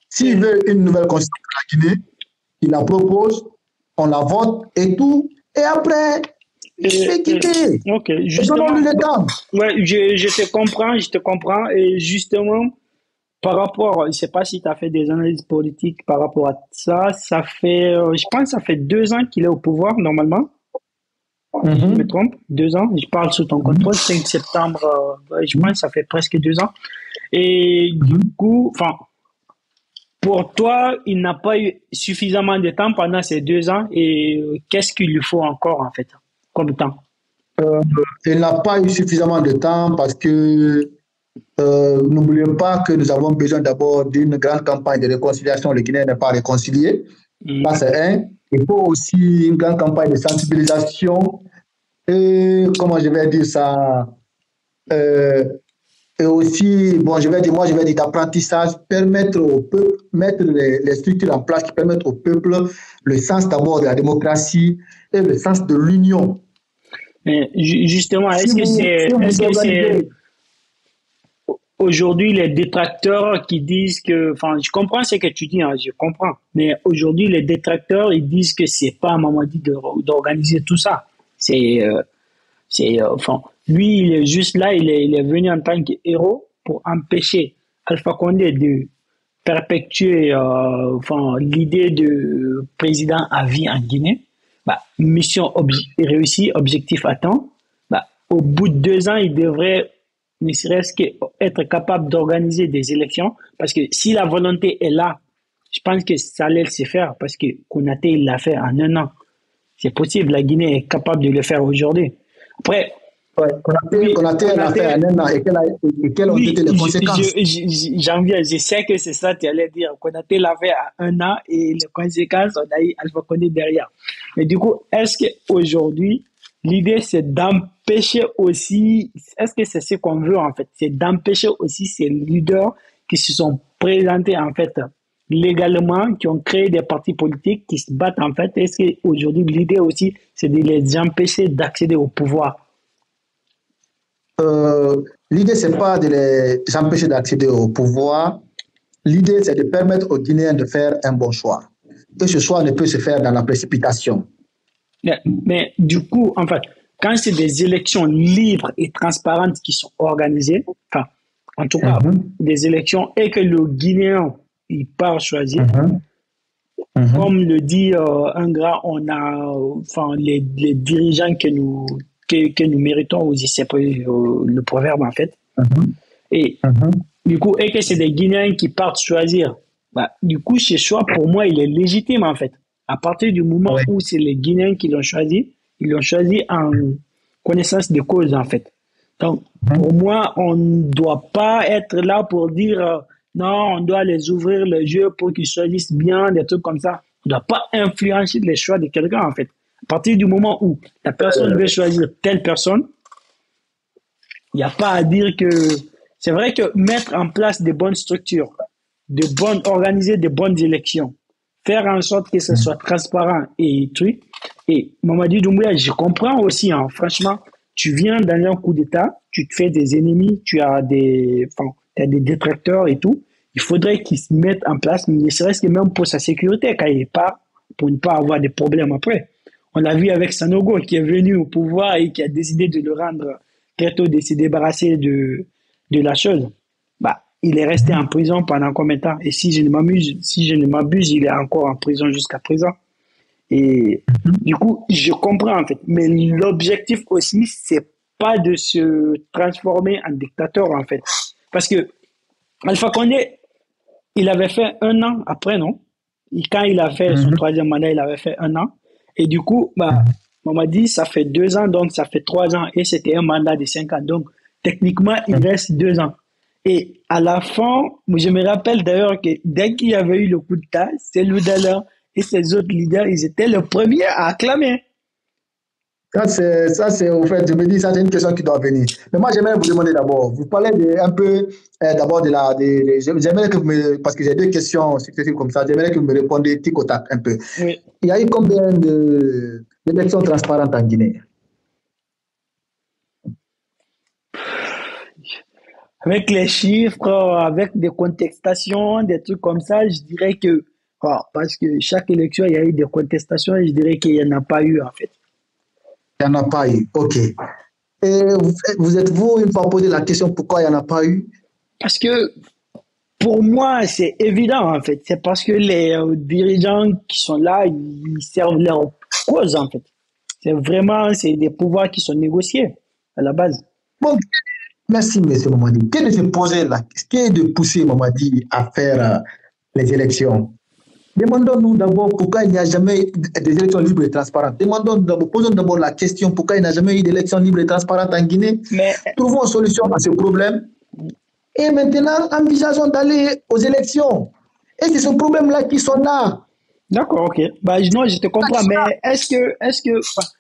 S'il veut une nouvelle constitution de la Guinée, il la propose, on la vote et tout. Et après, il fait quitter. Ok, Et justement, donnons-lui le temps. ouais, je te comprends, et justement, par rapport, je sais pas si tu as fait des analyses politiques par rapport à ça, ça fait, je pense que ça fait 2 ans qu'il est au pouvoir, normalement, si je me Mhm. trompe, 2 ans, je parle sous ton contrôle, 5 septembre, ouais, je pense que ça fait presque 2 ans, et du Mhm. coup, enfin, pour toi, il n'a pas eu suffisamment de temps pendant ces 2 ans, et qu'est-ce qu'il lui faut encore, en fait, comme temps? Euh, il n'a pas eu suffisamment de temps parce que n'oublions pas que nous avons besoin d'abord d'une grande campagne de réconciliation. Le Guinée n'est pas réconcilié. Ça, Mhm. c'est un. Il faut aussi une grande campagne de sensibilisation et, comment je vais dire ça, euh, et aussi, bon, je vais dire, moi, je vais dire d'apprentissage, permettre au peuple, mettre les structures en place qui permettent au peuple le sens d'abord de la démocratie et le sens de l'union. Mais justement, Si vous est-ce que c'est organisez. aujourd'hui les détracteurs qui disent que, enfin, je comprends ce que tu dis, hein, je comprends, mais aujourd'hui les détracteurs ils disent que c'est pas à Mamadi d'organiser tout ça. Enfin, lui il est juste là, il est venu en tant que héros pour empêcher Alpha Condé de perpétuer, enfin, l'idée de président à vie en Guinée. Bah, mission réussie, objectif atteint. Bah, au bout de 2 ans, il devrait ne serait-ce qu'être capable d'organiser des élections. Parce que si la volonté est là, je pense que ça allait se faire. Parce que Konaté, il l'a fait en un an. C'est possible, la Guinée est capable de le faire aujourd'hui. Après, Ouais, oui, Konaté l'a fait en Konaté, un an et quelles ont oui, été les conséquences? j'en viens, je sais que c'est ça que tu allais dire. Konaté l'a fait à un an et les conséquences, on a eu Alpha Condé derrière. Mais du coup, est-ce qu'aujourd'hui, l'idée c'est d'empêcher aussi, est-ce que c'est ce qu'on veut en fait? C'est d'empêcher aussi ces leaders qui se sont présentés en fait légalement, qui ont créé des partis politiques, qui se battent en fait. Est-ce qu'aujourd'hui, l'idée aussi, c'est de les empêcher d'accéder au pouvoir? L'idée, c'est pas de les empêcher d'accéder au pouvoir. L'idée, c'est de permettre aux Guinéens de faire un bon choix. Et ce choix ne peut se faire dans la précipitation. Mais du coup, en fait, quand c'est des élections libres et transparentes qui sont organisées, enfin, en tout cas, Mhm, des élections et que le Guinéen, il part choisir, mhm, Comme le dit un grand, on a enfin les dirigeants que nous méritons, ou je sais pas le proverbe en fait. Et du coup, et que c'est des Guinéens qui partent choisir. Bah, du coup, ce choix, pour moi, il est légitime, en fait. À partir du moment Oui. où c'est les Guinéens qui l'ont choisi, ils l'ont choisi en connaissance de cause, en fait. Donc, pour moi, on ne doit pas être là pour dire non, on doit les ouvrir le jeu pour qu'ils choisissent bien, des trucs comme ça. On ne doit pas influencer les choix de quelqu'un, en fait. À partir du moment où la personne veut choisir telle personne, il n'y a pas à dire que c'est vrai que mettre en place des bonnes structures, organiser des bonnes élections, faire en sorte que ce soit transparent et truc. Et Mamadi Doumbouya, je comprends aussi, hein, franchement, tu viens dans un coup d'État, tu te fais des ennemis, t'as des détracteurs et tout. Il faudrait qu'ils se mettent en place, ne serait-ce que même pour sa sécurité, quand il part, pour ne pas avoir des problèmes après. On l'a vu avec Sanogo qui est venu au pouvoir et qui a décidé de le rendre très tôt, de se débarrasser de la chose. Bah, il est resté en prison pendant combien de temps? Et si je ne m'abuse, il est encore en prison jusqu'à présent. Et du coup, je comprends en fait. Mais l'objectif aussi, c'est pas de se transformer en dictateur en fait. Parce que Alpha Condé, il avait fait un an après, non? Et quand il a fait son troisième mandat, il avait fait un an. Et du coup, bah, on m'a dit, ça fait 2 ans, donc ça fait 3 ans. Et c'était un mandat de 5 ans. Donc, techniquement, il reste 2 ans. Et à la fin, je me rappelle d'ailleurs que dès qu'il y avait eu le coup d'État, c'est Loudala et ses autres leaders, ils étaient les premiers à acclamer. Au fait, je me dis, ça, c'est une question qui doit venir. Mais moi, j'aimerais vous demander d'abord, vous parlez un peu, d'abord j'aimerais que parce que j'ai 2 questions successives comme ça, j'aimerais que vous me répondiez tic au tac un peu. Oui. Il y a eu combien d'élections transparentes en Guinée? Avec les chiffres, avec des contestations, des trucs comme ça, je dirais que, parce que chaque élection, il y a eu des contestations et je dirais qu'il n'y en a pas eu en fait. Il n'y en a pas eu, ok. Et vous êtes-vous une fois posé la question pourquoi il n'y en a pas eu? Parce que pour moi, c'est évident en fait. C'est parce que les dirigeants qui sont là, ils servent leur cause en fait. C'est des pouvoirs qui sont négociés à la base. Bon, merci, M. Mamadi. Qu'est-ce de pousser Mamadi à faire les élections? Demandons-nous d'abord pourquoi il n'y a jamais eu des élections libres et transparentes. Posons d'abord la question pourquoi il n'y a jamais eu d'élections libres et transparentes en Guinée. Mais Trouvons une solution à ce problème. Et maintenant, envisageons d'aller aux élections. Et c'est ce problème-là qui sont là. d'accord, ok. Bah, non, je te comprends, mais enfin,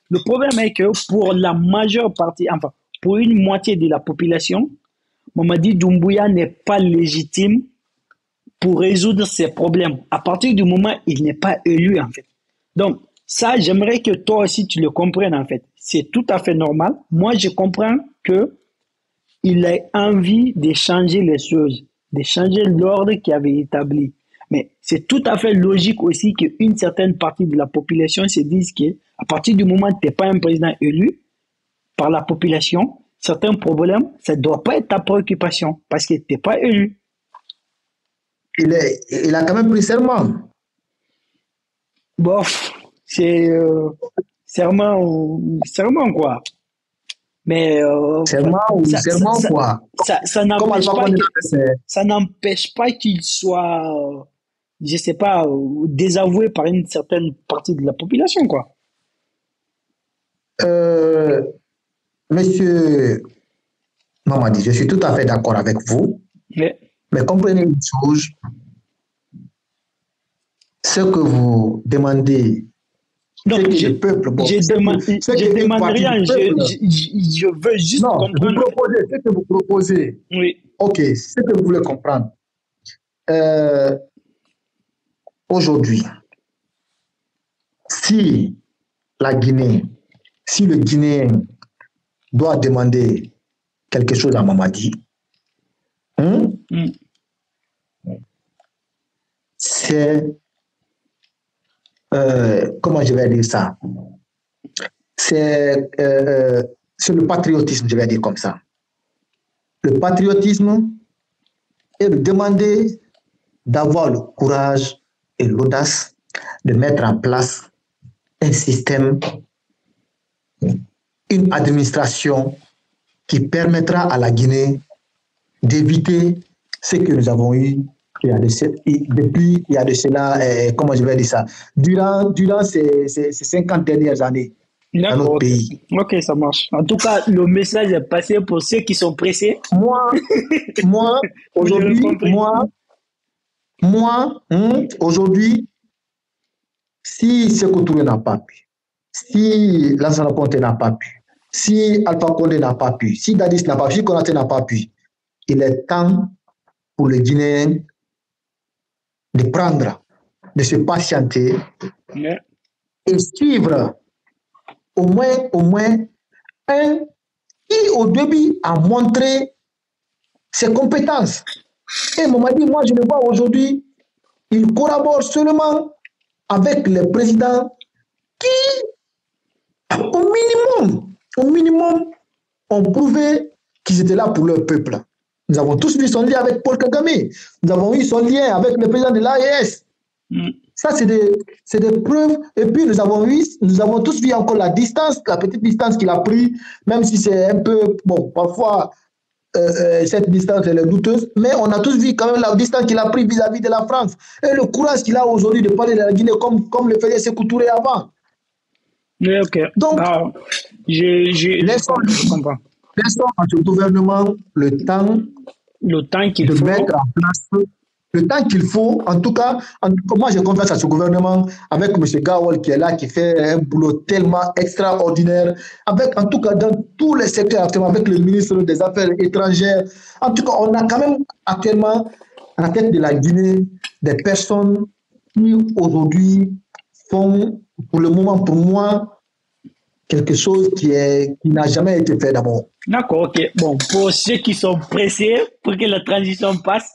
le problème est que pour la majeure partie, enfin, pour une moitié de la population, Mamadi Doumbouya n'est pas légitime pour résoudre ces problèmes. À partir du moment où il n'est pas élu, en fait. Donc, ça, j'aimerais que toi aussi tu le comprennes, en fait. C'est tout à fait normal. Moi, je comprends que il a envie de changer les choses, de changer l'ordre qui avait établi. Mais c'est tout à fait logique aussi qu'une certaine partie de la population se dise que, à partir du moment où tu n'es pas un président élu par la population, certains problèmes, ça ne doit pas être ta préoccupation parce que tu n'es pas élu. Il a quand même pris serment. Bof, c'est serment quoi. Mais Serment ou serment quoi? ça n'empêche pas qu'il soit, je sais pas, désavoué par une certaine partie de la population, quoi. Euh, Monsieur Mamadi, je suis tout à fait d'accord avec vous, Mais, mais comprenez une chose, ce que vous demandez, donc, ce que le peuple, je demande rien, je veux juste non, comprendre. ce que vous proposez, Oui, ok, ce que vous voulez comprendre. Euh, Aujourd'hui, si la Guinée, si le Guinéen doit demander quelque chose à Mamadi, hein, mm, c'est, comment je vais dire ça? C'est le patriotisme, je vais dire comme ça. Le patriotisme est de demander d'avoir le courage et l'audace de mettre en place un système, une administration qui permettra à la Guinée d'éviter ce que nous avons eu depuis, il y a de cela, comment je vais dire ça, durant ces 50 dernières années dans D'accord, notre ok. pays. Ok, ça marche. En tout cas, le message est passé pour ceux qui sont pressés. Moi, Vous l'avez aujourd'hui, compris. aujourd'hui, si Sékou Touré n'a pas pu, si Lansana Conté n'a pas pu, si Alpha Condé n'a pas pu, si Dadis n'a pas pu, si Konaté n'a pas pu, il est temps pour les Guinéens de prendre, de se patienter Yeah. et suivre au moins un qui au début a montré ses compétences. Et Mamadi, moi je le vois aujourd'hui, il collabore seulement avec les présidents qui, au minimum, ont prouvé qu'ils étaient là pour leur peuple. Nous avons tous vu son lien avec Paul Kagame. Nous avons vu son lien avec le président de l'AES. Ça, c'est des preuves. Et puis, nous avons tous vu encore la distance, la petite distance qu'il a pris, même si c'est un peu, bon, parfois, cette distance, elle est douteuse, mais on a tous vu quand même la distance qu'il a pris vis-à-vis de la France. Et le courage qu'il a aujourd'hui de parler de la Guinée comme le faisait Sékou Touré avant. Oui, ok. Donc, Je comprends. Laissons à ce gouvernement le temps Qu'il de faut. mettre en place le temps qu'il faut. En tout cas, moi j'ai confiance à ce gouvernement avec M. Gawal qui est là, qui fait un boulot tellement extraordinaire, avec en tout cas dans tous les secteurs, avec le ministre des Affaires étrangères. En tout cas, on a quand même actuellement à la tête de la Guinée des personnes qui aujourd'hui font, pour le moment, pour moi, quelque chose qui n'a jamais été fait d'abord. D'accord, ok. Bon, pour ceux qui sont pressés pour que la transition passe,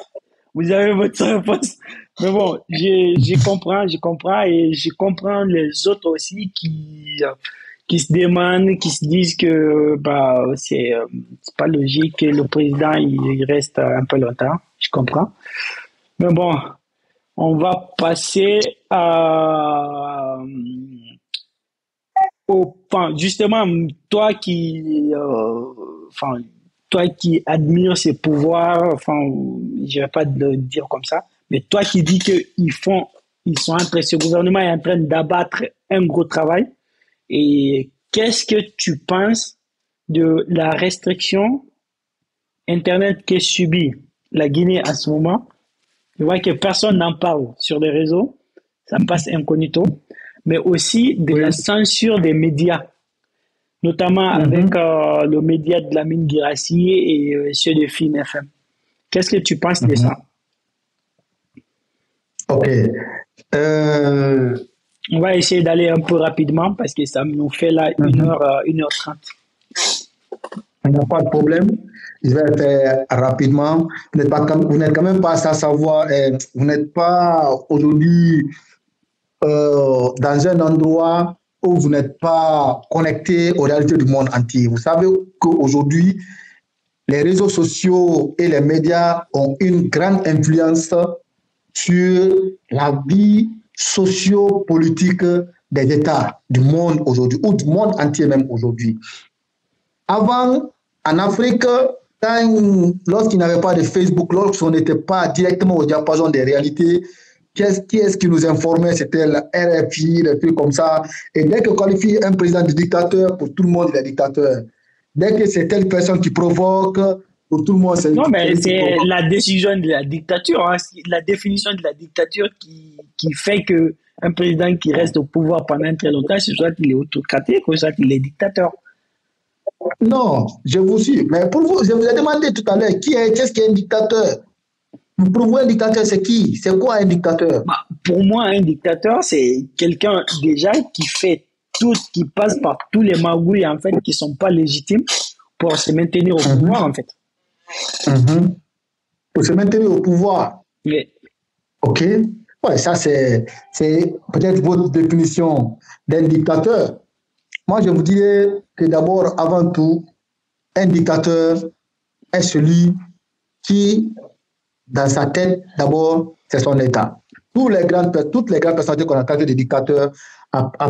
vous avez votre réponse. Mais bon, je comprends et je comprends les autres aussi qui se demandent, qui se disent que bah c'est pas logique que le président il reste un peu longtemps. Je comprends. Mais bon, on va passer enfin, justement, toi qui admires ces pouvoirs, enfin, je vais pas le dire comme ça, mais toi qui dis ils sont en train, ce gouvernement est en train d'abattre un gros travail. Et qu'est-ce que tu penses de la restriction Internet que subit la Guinée à ce moment? Je vois que personne n'en parle sur les réseaux, ça passe incognito, mais aussi de la censure des médias, notamment avec le média de Lamine Guirassy et ceux de Film FM. Qu'est-ce que tu penses de ça? Ok. On va essayer d'aller un peu rapidement parce que ça nous fait là 1h30. Il n'y a pas de problème. Je vais faire rapidement. Vous n'êtes quand même pas sans savoir, vous n'êtes pas aujourd'hui dans un endroit où vous n'êtes pas connecté aux réalités du monde entier. Vous savez qu'aujourd'hui, les réseaux sociaux et les médias ont une grande influence sur la vie socio-politique des États du monde aujourd'hui, ou du monde entier même aujourd'hui. Avant, en Afrique, lorsqu'il n'y avait pas de Facebook, lorsqu'on n'était pas directement au diapason des réalités, qui est-ce qui nous informait? C'était la RFI, des trucs comme ça. Et dès qu'on qualifie un président de dictateur, pour tout le monde, il est dictateur. Dès que c'est telle personne qui provoque, pour tout le monde, c'est... Non, mais c'est la décision de la dictature, hein, la définition de la dictature qui fait que un président qui reste au pouvoir pendant très longtemps, c'est soit qu'il est autocratique ou soit qu'il est dictateur. Non, je vous suis. Mais pour vous, je vous ai demandé tout à l'heure, qu'est-ce qu'est un dictateur? Pour vous, un dictateur, c'est qui? C'est quoi un dictateur? Bah, pour moi, un dictateur, c'est quelqu'un déjà qui fait tout, qui passe par tous les magouilles, en fait, qui sont pas légitimes pour se maintenir au pouvoir, en fait. Pour se maintenir au pouvoir. Oui. OK. Ouais, ça, c'est peut-être votre définition d'un dictateur. Moi, je vous dirais que d'abord, avant tout, un dictateur est celui qui, dans sa tête, d'abord, c'est son État. toutes les grandes personnalités qu'on a qualifiées de dictateurs, par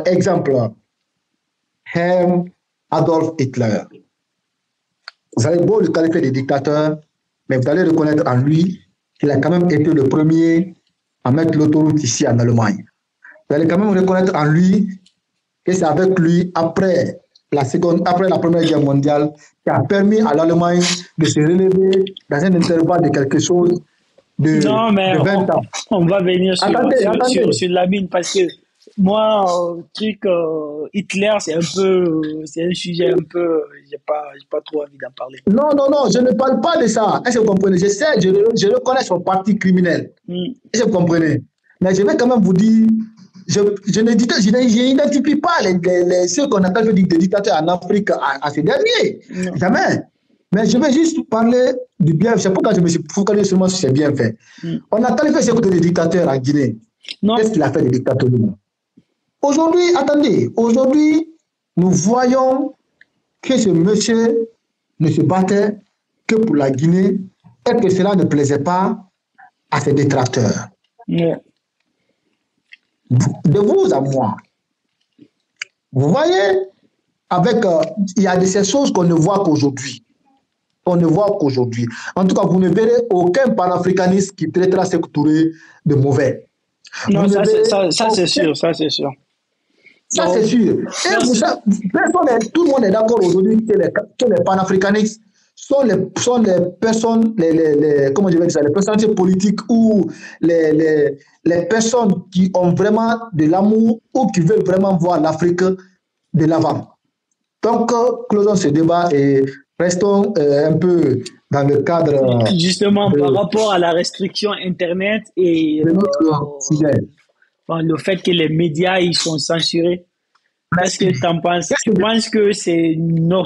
exemple, Adolf Hitler. Vous allez beau le qualifier de dictateur, mais vous allez reconnaître en lui qu'il a quand même été le premier à mettre l'autoroute ici en Allemagne. Vous allez quand même reconnaître en lui que c'est avec lui, après la Première Guerre mondiale, qui a permis à l'Allemagne de se relever dans un intervalle de quelque chose Non, mais de 20 ans. on va venir sur la mine parce que moi, Hitler, c'est un sujet un peu, j'ai pas trop envie d'en parler. Non, je ne parle pas de ça. Est-ce que vous comprenez? Je reconnais son parti criminel. Est-ce que vous comprenez? Mais je vais quand même vous dire, je n'identifie pas ceux qu'on appelle des dictateurs en Afrique à ces derniers. Jamais. Mais je vais juste parler du bien. C'est pourquoi je me suis focalisé seulement sur ces bienfaits. On a qualifié ce côté des dictateurs en Guinée. Qu'est-ce qu'il a fait des dictateurs? Aujourd'hui, nous voyons que ce monsieur ne se battait que pour la Guinée et que cela ne plaisait pas à ses détracteurs. De vous à moi. Vous voyez, il y a de ces choses qu'on ne voit qu'aujourd'hui. En tout cas, vous ne verrez aucun panafricaniste qui traitera Sékou Touré de mauvais. Non, ça c'est sûr. Ça c'est sûr. Et tout le monde est d'accord aujourd'hui que les panafricanistes sont les personnes, comment je vais dire ça, les personnalités politiques ou les personnes qui ont vraiment de l'amour ou qui veulent vraiment voir l'Afrique de l'avant. Donc, closons ce débat et restons un peu dans le cadre. Justement, par rapport à la restriction Internet et le fait que les médias ils sont censurés. Qu'est-ce que tu en penses? Tu penses que c'est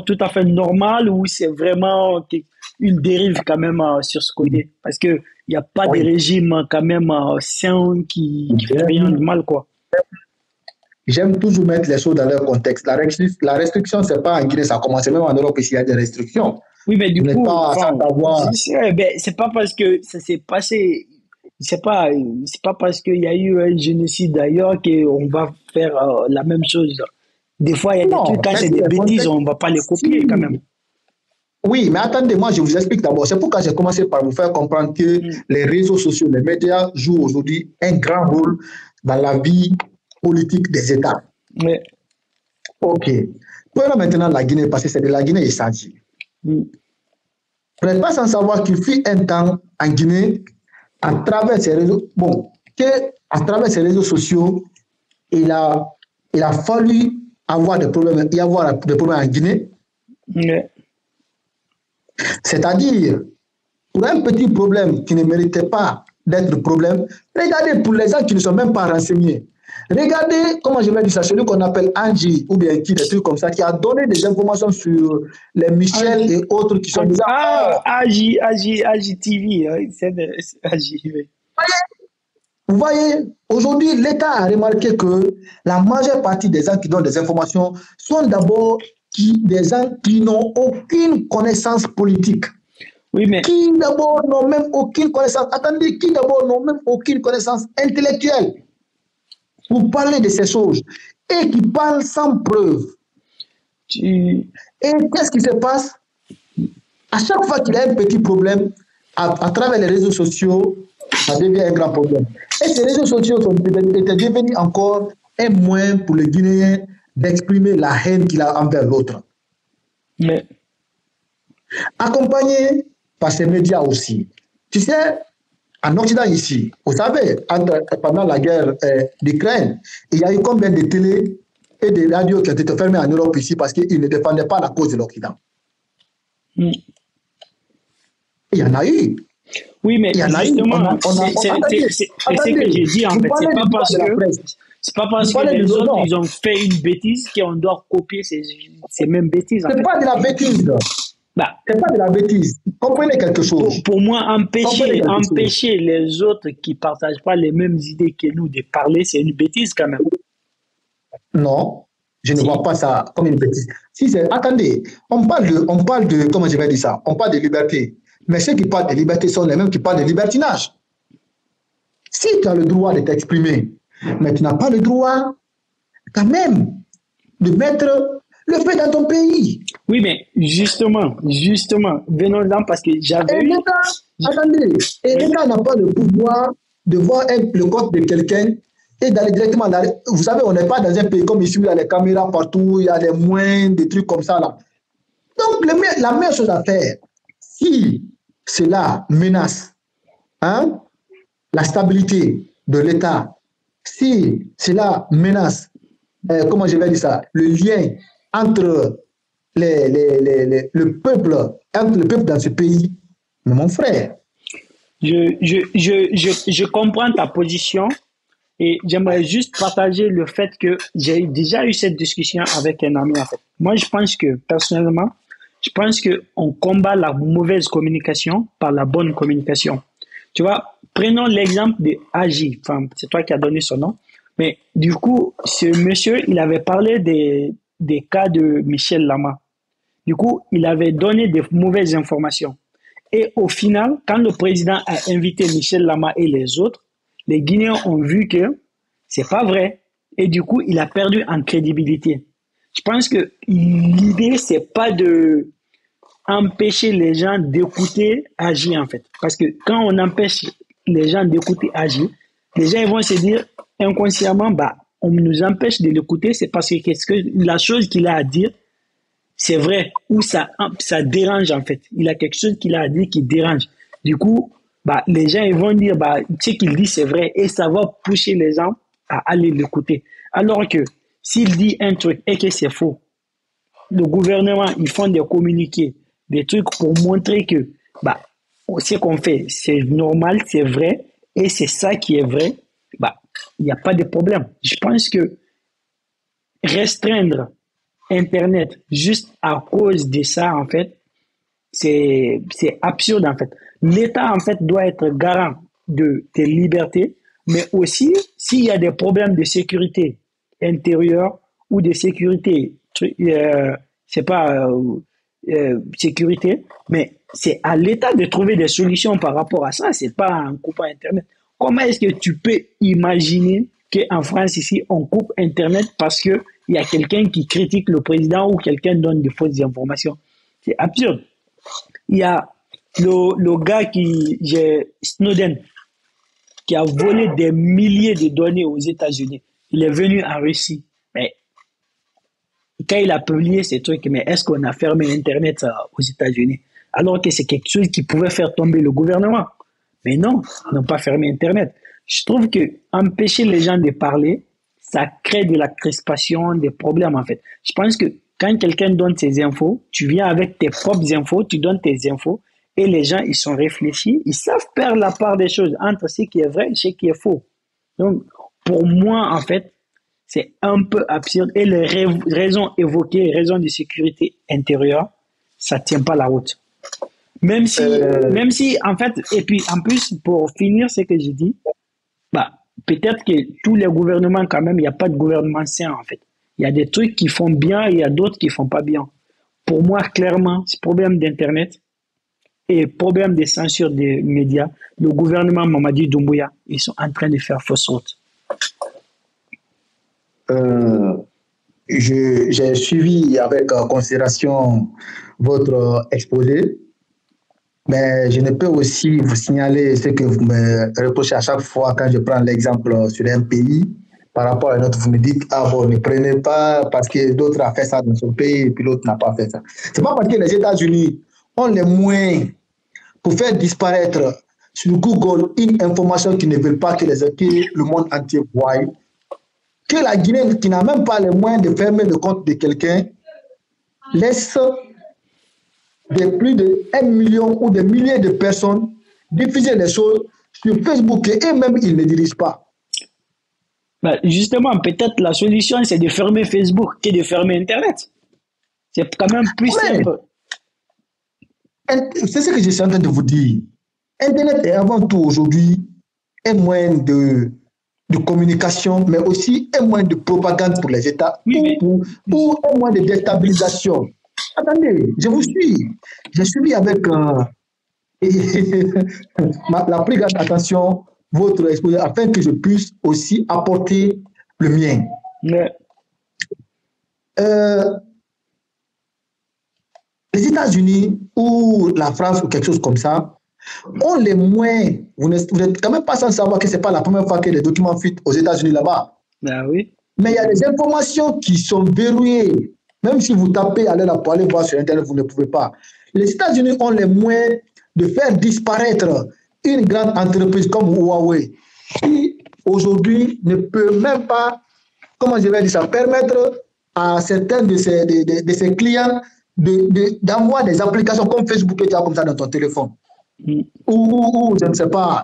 tout à fait normal ou c'est vraiment une dérive quand même sur ce côté? Parce qu'il n'y a pas de régime quand même sain qui fait rien de mal, quoi. J'aime toujours mettre les choses dans leur contexte. La restriction, c'est pas en Guinée, ça commence même en Europe ici, il y a des restrictions. Oui, mais du coup, c'est pas parce que ça s'est passé, c'est pas parce qu'il y a eu un génocide d'ailleurs qu'on va faire la même chose. Des fois, il y a des trucs, quand c'est des bêtises, on ne va pas les copier quand même. Oui, mais attendez, moi je vous explique d'abord. C'est pourquoi j'ai commencé par vous faire comprendre que les réseaux sociaux, les médias jouent aujourd'hui un grand rôle dans la vie politique des États. Oui. Ok. Prenons maintenant la Guinée, parce que c'est de la Guinée il s'agit. Vous n'êtes pas sans savoir qu'il fut un temps en Guinée, à travers ces réseaux, sociaux, il a fallu avoir des problèmes en Guinée. C'est-à-dire, pour un petit problème qui ne méritait pas d'être problème, regardez pour les gens qui ne sont même pas renseignés. Regardez, comment je vais dire ça, celui qu'on appelle Angie, ou bien qui, des trucs comme ça, qui a donné des informations sur les Michel et autres qui sont déjà... Angie TV, c'est Angie, oui. Vous voyez, aujourd'hui, l'État a remarqué que la majeure partie des gens qui donnent des informations sont d'abord des gens qui n'ont aucune connaissance politique. Oui, mais... Qui d'abord n'ont même aucune connaissance... Attendez, qui d'abord n'ont même aucune connaissance intellectuelle pour parler de ces choses et qui parlent sans preuve. Et qu'est-ce qui se passe? À chaque fois qu'il y a un petit problème, à travers les réseaux sociaux, ça devient un grand problème. Et ces réseaux sociaux étaient devenus encore un moyen pour les Guinéens d'exprimer la haine qu'il a envers l'autre. Mais... Accompagné par ces médias aussi. Tu sais, en Occident ici, vous savez, pendant la guerre d'Ukraine, il y a eu combien de télé et de radios qui ont été fermées en Europe ici parce qu'ils ne défendaient pas la cause de l'Occident. Il y en a eu. Oui, mais justement, c'est ce que j'ai dit en fait. C'est pas parce que les autres ils ont fait une bêtise qu'on doit copier ces mêmes bêtises. C'est pas de la bêtise. C'est pas de la bêtise. Comprenez quelque chose. Pour moi, empêcher les autres qui ne partagent pas les mêmes idées que nous de parler, c'est une bêtise quand même. Non, je ne vois pas ça comme une bêtise. Attendez, on parle de, comment je vais dire ça? On parle de liberté. Mais ceux qui parlent de liberté sont les mêmes qui parlent de libertinage. Si tu as le droit de t'exprimer, mais tu n'as pas le droit quand même de mettre le feu dans ton pays. Oui, mais justement, venons-en parce que j'avais eu... Attendez, et l'État n'a pas le pouvoir de voir le compte de quelqu'un et d'aller directement dans... Vous savez, on n'est pas dans un pays comme ici où il y a les caméras partout, il y a des moyens, des trucs comme ça là. Donc, la meilleure chose à faire, si cela menace hein, la stabilité de l'État, si cela menace, comment je vais dire ça, le lien entre le peuple, dans ce pays, mais mon frère. Je comprends ta position et j'aimerais juste partager le fait que j'ai déjà eu cette discussion avec un ami en fait. Moi, je pense que, personnellement, je pense qu'on combat la mauvaise communication par la bonne communication. Tu vois, prenons l'exemple de Agi. Enfin, c'est toi qui as donné son nom. Mais du coup, ce monsieur, il avait parlé des cas de Michel Lama. Du coup, il avait donné des mauvaises informations. Et au final, quand le président a invité Michel Lama et les autres, les Guinéens ont vu que c'est pas vrai. Et du coup, il a perdu en crédibilité. Je pense que l'idée, c'est pas de empêcher les gens d'écouter Agi, en fait. Parce que quand on empêche les gens d'écouter Agi, les gens ils vont se dire inconsciemment, bah, on nous empêche de l'écouter, c'est parce que la chose qu'il a à dire, c'est vrai, ou ça dérange, en fait. Il a quelque chose qu'il a à dire qui dérange. Du coup, bah, les gens ils vont dire, bah, ce qu'il dit, c'est vrai, et ça va pousser les gens à aller l'écouter. Alors que s'il dit un truc et que c'est faux, le gouvernement, ils font des communiqués, des trucs pour montrer que bah, ce qu'on fait, c'est normal, c'est vrai, et c'est ça qui est vrai, bah, il n'y a pas de problème. Je pense que restreindre Internet juste à cause de ça, en fait, c'est absurde, en fait. L'État, en fait, doit être garant de tes libertés, mais aussi, s'il y a des problèmes de sécurité intérieure ou de sécurité, c'est pas sécurité, mais c'est à l'État de trouver des solutions par rapport à ça, c'est pas en coupant Internet. Comment est-ce que tu peux imaginer qu'en France, ici, on coupe Internet parce qu'il y a quelqu'un qui critique le président ou quelqu'un donne de fausses informations? C'est absurde. Il y a le gars Snowden, qui a volé des milliers de données aux États-Unis. Il est venu en Russie. Mais quand il a publié ces trucs, mais est-ce qu'on a fermé Internet aux États-Unis? Alors que c'est quelque chose qui pouvait faire tomber le gouvernement. Mais non, ils n'ont pas fermé Internet. Je trouve que empêcher les gens de parler, ça crée de la crispation, des problèmes en fait. Je pense que quand quelqu'un donne ses infos, tu viens avec tes propres infos, tu donnes tes infos, et les gens, ils sont réfléchis, ils savent faire la part des choses entre ce qui est vrai et ce qui est faux. Donc, pour moi, en fait, c'est un peu absurde. Et les raisons évoquées, raisons de sécurité intérieure, ça tient pas la route. Même si, en fait, et puis en plus, pour finir ce que j'ai dit, bah, peut-être que tous les gouvernements, quand même, il n'y a pas de gouvernement sain, en fait. Il y a des trucs qui font bien et il y a d'autres qui font pas bien. Pour moi, clairement, ce problème d'Internet et problème de censure des médias, le gouvernement Mamadi Doumbouya, ils sont en train de faire fausse route. J'ai suivi avec considération votre exposé, mais je ne peux aussi vous signaler ce que vous me reprochez à chaque fois quand je prends l'exemple sur un pays. Par rapport à un autre, vous me dites, ah bon, ne prenez pas parce que d'autres ont fait ça dans son pays et puis l'autre n'a pas fait ça. C'est pas parce que les États-Unis ont les moyens pour faire disparaître sur Google une information qu'ils ne veulent pas que le monde entier voie, que la Guinée, qui n'a même pas les moyens de fermer le compte de quelqu'un, laisse plus de 1 million ou des milliers de personnes diffuser les choses sur Facebook et même ils ne dirigent pas. Bah, justement, peut-être la solution, c'est de fermer Facebook que de fermer Internet. C'est quand même plus simple. C'est ce que je suis en train de vous dire. Internet est avant tout aujourd'hui un moyen de communication, mais aussi un moyen de propagande pour les États, ou un moyen de déstabilisation. Attendez, je vous suis. J'ai suivi avec la plus grande attention votre exposé afin que je puisse aussi apporter le mien. Ouais. Les États-Unis ou la France ou quelque chose comme ça ont les moyens. Vous n'êtes quand même pas sans savoir que ce n'est pas la première fois que les documents fuitent aux États-Unis là-bas. Ben oui. Mais il y a des informations qui sont verrouillées. Même si vous tapez allez là pour aller voir sur Internet, vous ne pouvez pas. Les États-Unis ont les moyens de faire disparaître une grande entreprise comme Huawei, qui aujourd'hui ne peut même pas, comment je vais dire ça, permettre à certains de ses clients d'envoyer des applications comme Facebook et comme ça dans ton téléphone. Ou je ne sais pas,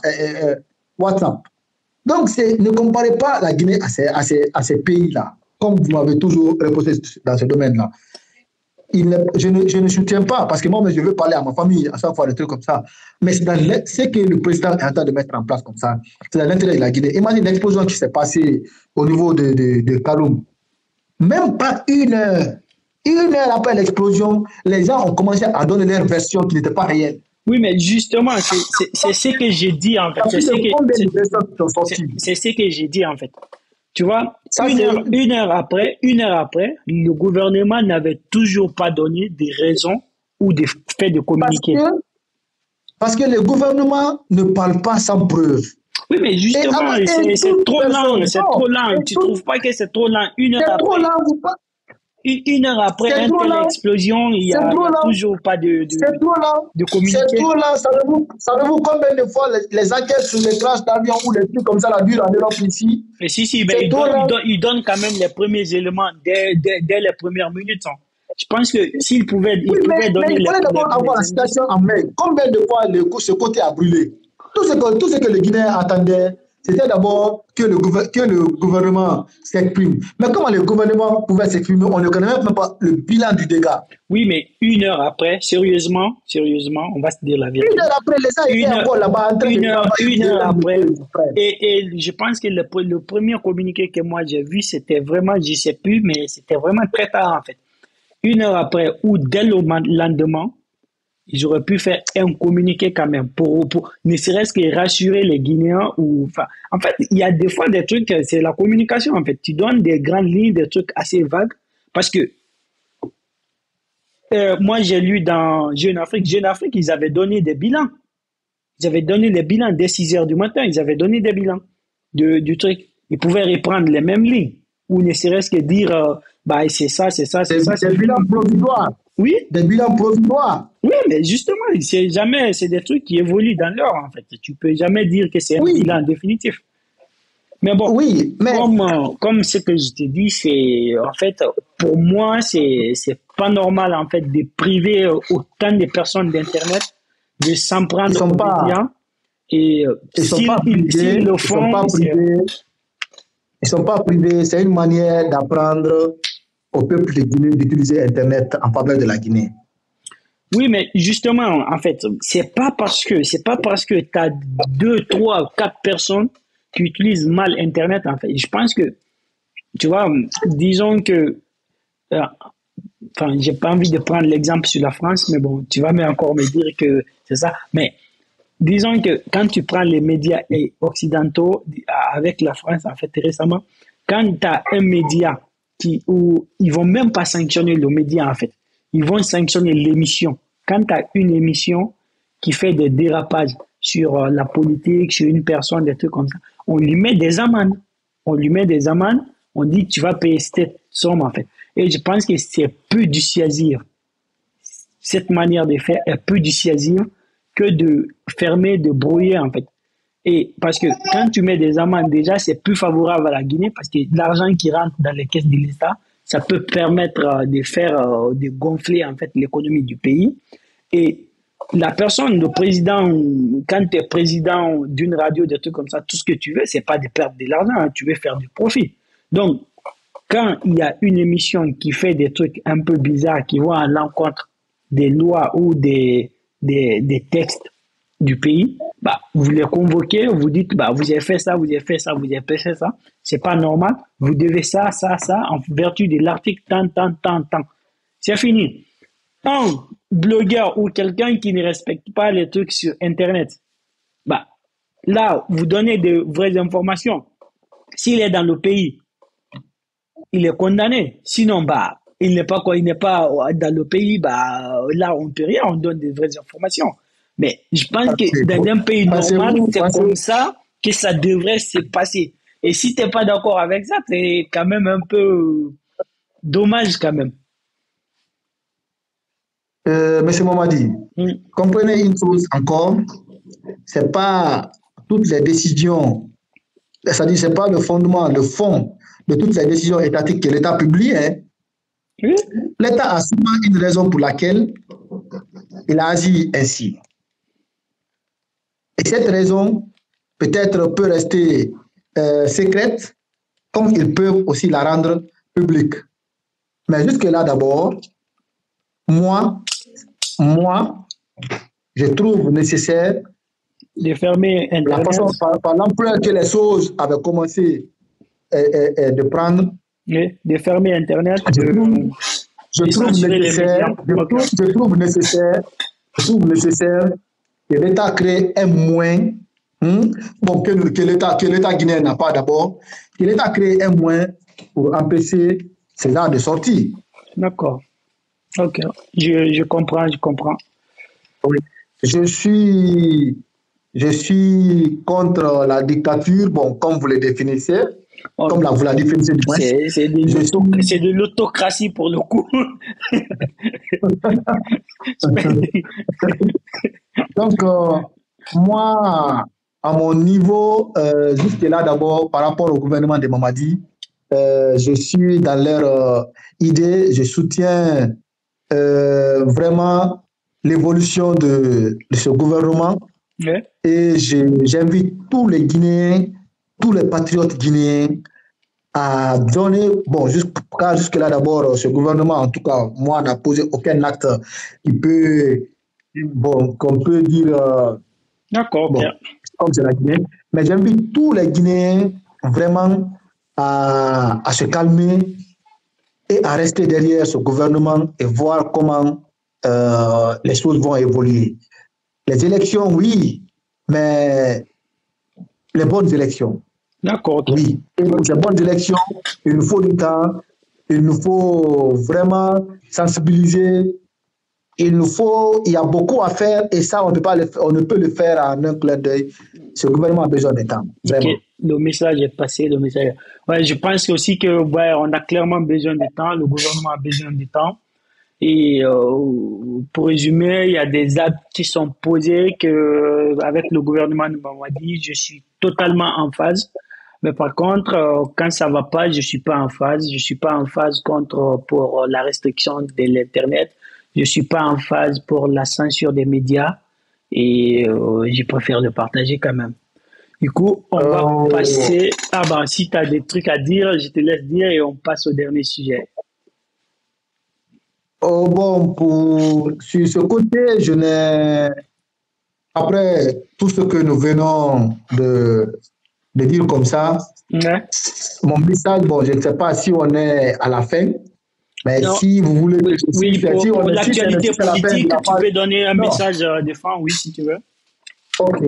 WhatsApp. Donc, ne comparez pas la Guinée à ces pays-là, comme vous m'avez toujours reposé dans ce domaine-là. Je ne soutiens pas, parce que moi, je veux parler à ma famille à chaque fois, des trucs comme ça. Mais c'est ce que le président est en train de mettre en place comme ça. C'est dans l'intérêt de la Guinée. Imagine l'explosion qui s'est passée au niveau de Kaloum. Même pas une heure après l'explosion, les gens ont commencé à donner leur version qui n'était pas réelle. Oui, mais justement, c'est ce que j'ai dit en fait. C'est ce que j'ai dit en fait. Tu vois, une heure après, le gouvernement n'avait toujours pas donné des raisons ou des faits de communiquer. Parce que le gouvernement ne parle pas sans preuve. Oui, mais justement, c'est trop lent, c'est trop lent. Tu ne trouves pas que c'est trop lent? Une heure après. Une heure après l'explosion, il n'y a toujours pas de communiqué. C'est trop lent. Savez-vous combien de fois les enquêtes sur les crashs d'avion ou les trucs comme ça la durent en Europe ici? Mais si, mais il donne quand même les premiers éléments dès les premières minutes. Hein. Je pense que s'il pouvait, donner mais il fallait d'abord avoir la situation en main. Combien de fois ce côté a brûlé? Tout ce que les Guinéens attendaient, c'était d'abord que le gouvernement s'exprime. Mais comment le gouvernement pouvait s'exprimer? On ne connaît même pas le bilan du dégât. Oui, mais une heure après, sérieusement, on va se dire la vérité. Une heure après, les gens étaient encore là-bas en train une heure après. Et je pense que le premier communiqué que moi j'ai vu, c'était vraiment, je ne sais plus, mais c'était vraiment très tard en fait. Une heure après ou dès le lendemain, ils auraient pu faire un communiqué quand même pour ne serait-ce que rassurer les Guinéens en fait, il y a des fois des trucs, c'est la communication en fait. Tu donnes des grandes lignes, des trucs assez vagues parce que moi j'ai lu dans Jeune Afrique, ils avaient donné des bilans. Ils avaient donné les bilans dès 6 heures du matin, ils avaient donné des bilans du truc. Ils pouvaient reprendre les mêmes lignes ou ne serait-ce que dire c'est ça. C'est des bilans provisoires. Oui. Des bilans provisoires. Oui, mais justement, c'est des trucs qui évoluent dans l'heure, en fait. Tu peux jamais dire que c'est un bilan définitif. Mais bon, comme ce que je te dis, c'est, en fait, pour moi, c'est pas normal, en fait, de priver autant de personnes d'Internet, de s'en prendre aux médias. Et s'ils le font, ils sont pas privés, c'est une manière d'apprendre au peuple de Guinée d'utiliser Internet en faveur de la Guinée. Oui, mais justement, en fait, c'est pas parce que tu as 2, 3, 4 personnes qui utilisent mal Internet, en fait. Je pense que, tu vois, disons que, j'ai pas envie de prendre l'exemple sur la France, mais bon, tu vas encore me dire que c'est ça. Mais disons que quand tu prends les médias occidentaux avec la France, en fait, récemment, quand tu as un média où ils vont même pas sanctionner le média, en fait. Ils vont sanctionner l'émission. Quand tu as une émission qui fait des dérapages sur la politique, sur une personne, des trucs comme ça, on lui met des amendes. On dit tu vas payer cette somme, en fait. Et je pense que c'est plus dissuasif. Cette manière de faire est plus dissuasive que de fermer, de brouiller, en fait. Et parce que quand tu mets des amendes, déjà, c'est plus favorable à la Guinée parce que l'argent qui rentre dans les caisses de l'État, ça peut permettre de gonfler, en fait, l'économie du pays. Et la personne, le président, quand tu es président d'une radio, des trucs comme ça, tout ce que tu veux, c'est pas de perdre de l'argent, hein, tu veux faire du profit. Donc, quand il y a une émission qui fait des trucs un peu bizarres, qui vont à l'encontre des lois ou des textes du pays, vous les convoquez, vous dites, vous avez fait ça, vous avez fait ça, vous avez fait ça, c'est pas normal, vous devez ça, en vertu de l'article tant. C'est fini. Un blogueur ou quelqu'un qui ne respecte pas les trucs sur Internet, là, vous donnez de vraies informations. S'il est dans le pays, il est condamné. Sinon, bah, il n'est pas quoi, il n'est pas dans le pays, bah, là, on ne peut rien, on donne des vraies informations. Mais je pense que dans un pays normal, c'est comme ça que ça devrait se passer. Et si tu n'es pas d'accord avec ça, c'est quand même un peu dommage quand même. Monsieur Mamadi, Mm. comprenez une chose encore, c'est pas toutes les décisions, c'est-à-dire c'est pas le fondement, le fond de toutes les décisions étatiques que l'État publie, hein. Oui, L'État a souvent une raison pour laquelle il a agi ainsi. Et cette raison peut-être peut rester secrète, comme ils peuvent aussi la rendre publique. Mais jusque-là d'abord, moi, moi, je trouve nécessaire de fermer la Internet, façon, par l'ampleur que les choses avaient commencé de prendre, oui, de fermer Internet, je trouve, je de trouve censurer les nécessaire, médias. Ok. je trouve nécessaire que l'État crée un moyen, bon, que l'État guinéen n'a pas d'abord, que l'État crée un moyen pour empêcher ces genres de sorties. D'accord. Ok. Je comprends, je comprends. Oui. Je suis, je suis contre la dictature, bon, comme vous le définissez, Oh, comme vous la définissez du moins. c'est de l'autocratie pour le coup. Donc, moi, à mon niveau, jusque-là d'abord, par rapport au gouvernement de Mamadi, je suis dans leur idée, je soutiens vraiment l'évolution de ce gouvernement Ouais. et j'invite tous les Guinéens, tous les patriotes guinéens à donner, bon, jusque-là d'abord, ce gouvernement, en tout cas, moi, n'a posé aucun acte qui peut, bon, qu'on peut dire, D'accord, bon, Pierre. comme c'est la Guinée, mais j'invite tous les Guinéens vraiment à se calmer et à rester derrière ce gouvernement et voir comment les choses vont évoluer. Les élections, oui, mais les bonnes élections. D'accord, ok. Oui, et pour ces bonnes élections, il nous faut du temps, il nous faut vraiment sensibiliser, il y a beaucoup à faire et ça, on ne peut le faire en un clin d'œil. Ce gouvernement a besoin de temps, Ok, vraiment. le message est passé, le message. Ouais, je pense aussi que ouais, on a clairement besoin de temps, le gouvernement a besoin de temps. Et pour résumer, il y a des actes qui sont posés que avec le gouvernement de Mamadi, je suis totalement en phase. Mais par contre, quand ça va pas, je suis pas en phase. Je suis pas en phase contre pour la restriction de l'internet. Je suis pas en phase pour la censure des médias. Et je préfère le partager quand même. Du coup, on va Euh, passer. Ah ben, si tu as des trucs à dire, je te laisse dire et on passe au dernier sujet. oh, bon, sur ce côté, je n'ai, après tout ce que nous venons de dire comme ça, Ouais. mon message, bon, je ne sais pas si on est à la fin, mais Non, si vous voulez que oui, oui, si pour si l'actualité c'est la fin de politique, la tu phase, peux donner un non, message de fin, oui, si tu veux. ok.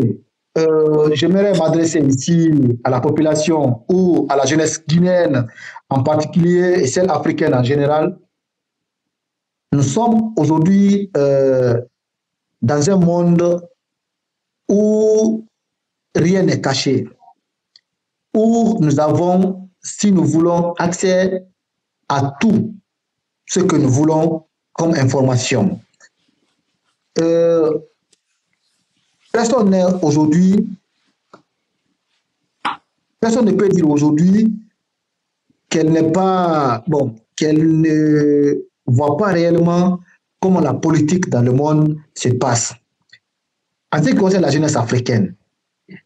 J'aimerais m'adresser ici à la population ou à la jeunesse guinéenne en particulier et celle africaine en général. Nous sommes aujourd'hui dans un monde où rien n'est caché, où nous avons, si nous voulons, accès à tout ce que nous voulons comme information. Euh, personne n'est aujourd'hui, personne ne peut dire aujourd'hui qu'elle n'est pas, bon, qu'elle ne voit pas réellement comment la politique dans le monde se passe. En ce qui concerne la jeunesse africaine,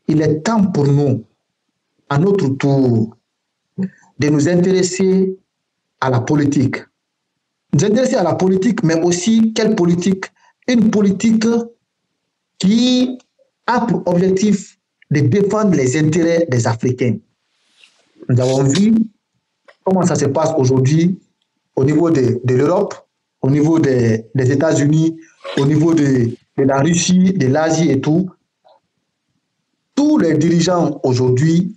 il est temps pour nous, à notre tour, de nous intéresser à la politique. Nous intéresser à la politique, mais aussi quelle politique? Une politique qui a pour objectif de défendre les intérêts des Africains. Nous avons vu comment ça se passe aujourd'hui au niveau de l'Europe, au niveau des États-Unis, au niveau de la Russie, de l'Asie et tout. tous les dirigeants aujourd'hui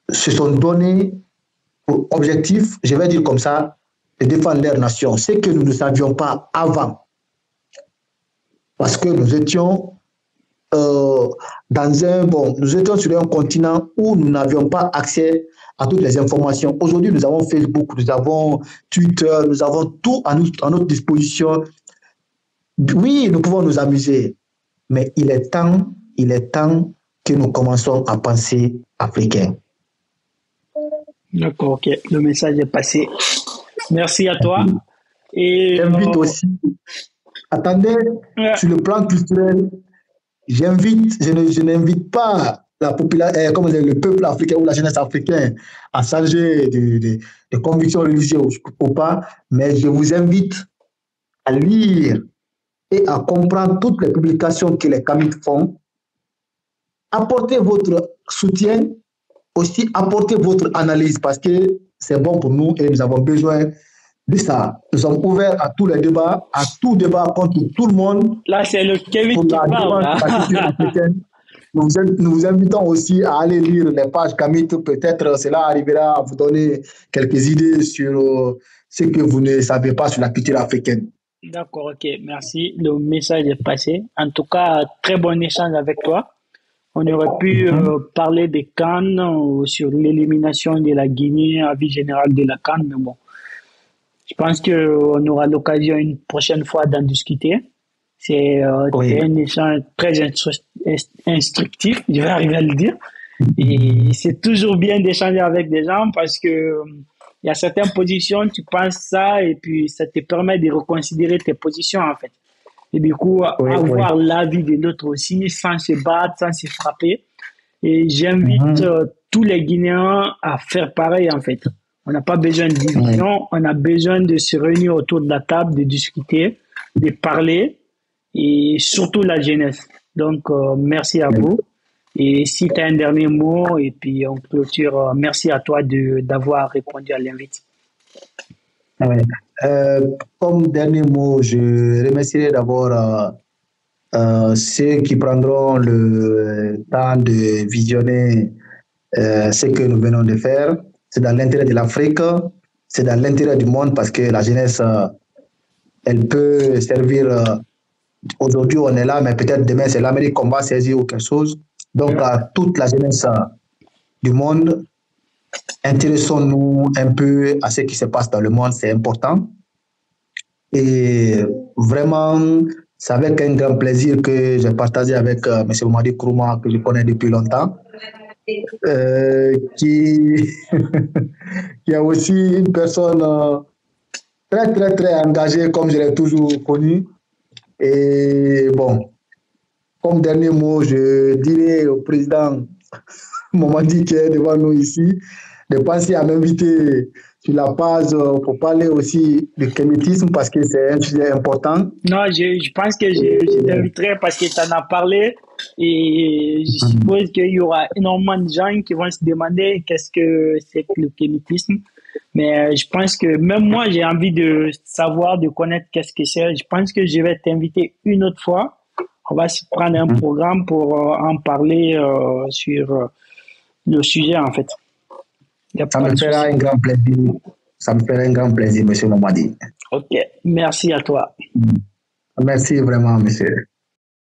se sont donnés pour objectif, je vais dire comme ça, de défendre leur nation. Ce que nous ne savions pas avant. Parce que nous étions nous étions sur un continent où nous n'avions pas accès à toutes les informations. Aujourd'hui, nous avons Facebook, nous avons Twitter, nous avons tout à notre disposition. Oui, nous pouvons nous amuser, mais il est temps que nous commençons à penser africain. D'accord, ok. Le message est passé. Merci à toi. Et j'invite aussi. Attendez, sur le plan culturel, je n'invite pas la population, comme le peuple africain ou la jeunesse africaine à changer de convictions religieuses ou pas, mais je vous invite à lire et à comprendre toutes les publications que les Kamites font. Apportez votre soutien, aussi apportez votre analyse parce que c'est bon pour nous et nous avons besoin de ça. Nous sommes ouverts à tous les débats, à tout débat contre tout le monde. Là, c'est le Kevin qui parle. Nous vous invitons aussi à aller lire les pages Kamit. Peut-être cela arrivera à vous donner quelques idées sur ce que vous ne savez pas sur la culture africaine. D'accord, ok, merci. Le message est passé. En tout cas, très bon échange avec toi. On aurait pu parler des CAN sur l'élimination de la Guinée, avis général de la CAN, mais bon. Je pense qu'on aura l'occasion une prochaine fois d'en discuter. C'est un échange très instructif, je vais arriver à le dire. Et c'est toujours bien d'échanger avec des gens parce que il y a certaines positions, tu penses ça et puis ça te permet de reconsidérer tes positions en fait. Et du coup, avoir l'avis de l'autre aussi sans se battre, sans se frapper. Et j'invite tous les Guinéens à faire pareil en fait. On n'a pas besoin de division, on a besoin de se réunir autour de la table, de discuter, de parler et surtout la jeunesse. Donc, merci à vous. Et si tu as un dernier mot, et puis on clôture, merci à toi d'avoir répondu à l'invite. Comme dernier mot, je remercierai d'abord ceux qui prendront le temps de visionner ce que nous venons de faire. C'est dans l'intérêt de l'Afrique, c'est dans l'intérêt du monde parce que la jeunesse, elle peut servir. Aujourd'hui, on est là, mais peut-être demain, c'est l'Amérique qu'on va saisir ou quelque chose. Donc, à toute la jeunesse du monde, intéressons-nous un peu à ce qui se passe dans le monde, c'est important. Et vraiment, c'est avec un grand plaisir que j'ai partagé avec M. Mamadi Kourouma, que je connais depuis longtemps, qui est aussi une personne très, très, très engagée, comme je l'ai toujours connu. Et bon, comme dernier mot, je dirais au président Mamadi qui est devant nous ici, de penser à m'inviter sur la page pour parler aussi du kémétisme parce que c'est un sujet important. Non, je pense que je t'inviterai parce que tu en as parlé et je suppose qu'il y aura énormément de gens qui vont se demander qu'est-ce que c'est que le kémétisme. Mais je pense que même moi, j'ai envie de savoir, de connaître qu'est-ce que c'est. Je pense que je vais t'inviter une autre fois. On va se prendre un programme pour en parler sur le sujet, en fait. Ça me fera un grand plaisir. Ça me fera un grand plaisir, M. Mamadi. OK. Merci à toi. Merci vraiment, monsieur.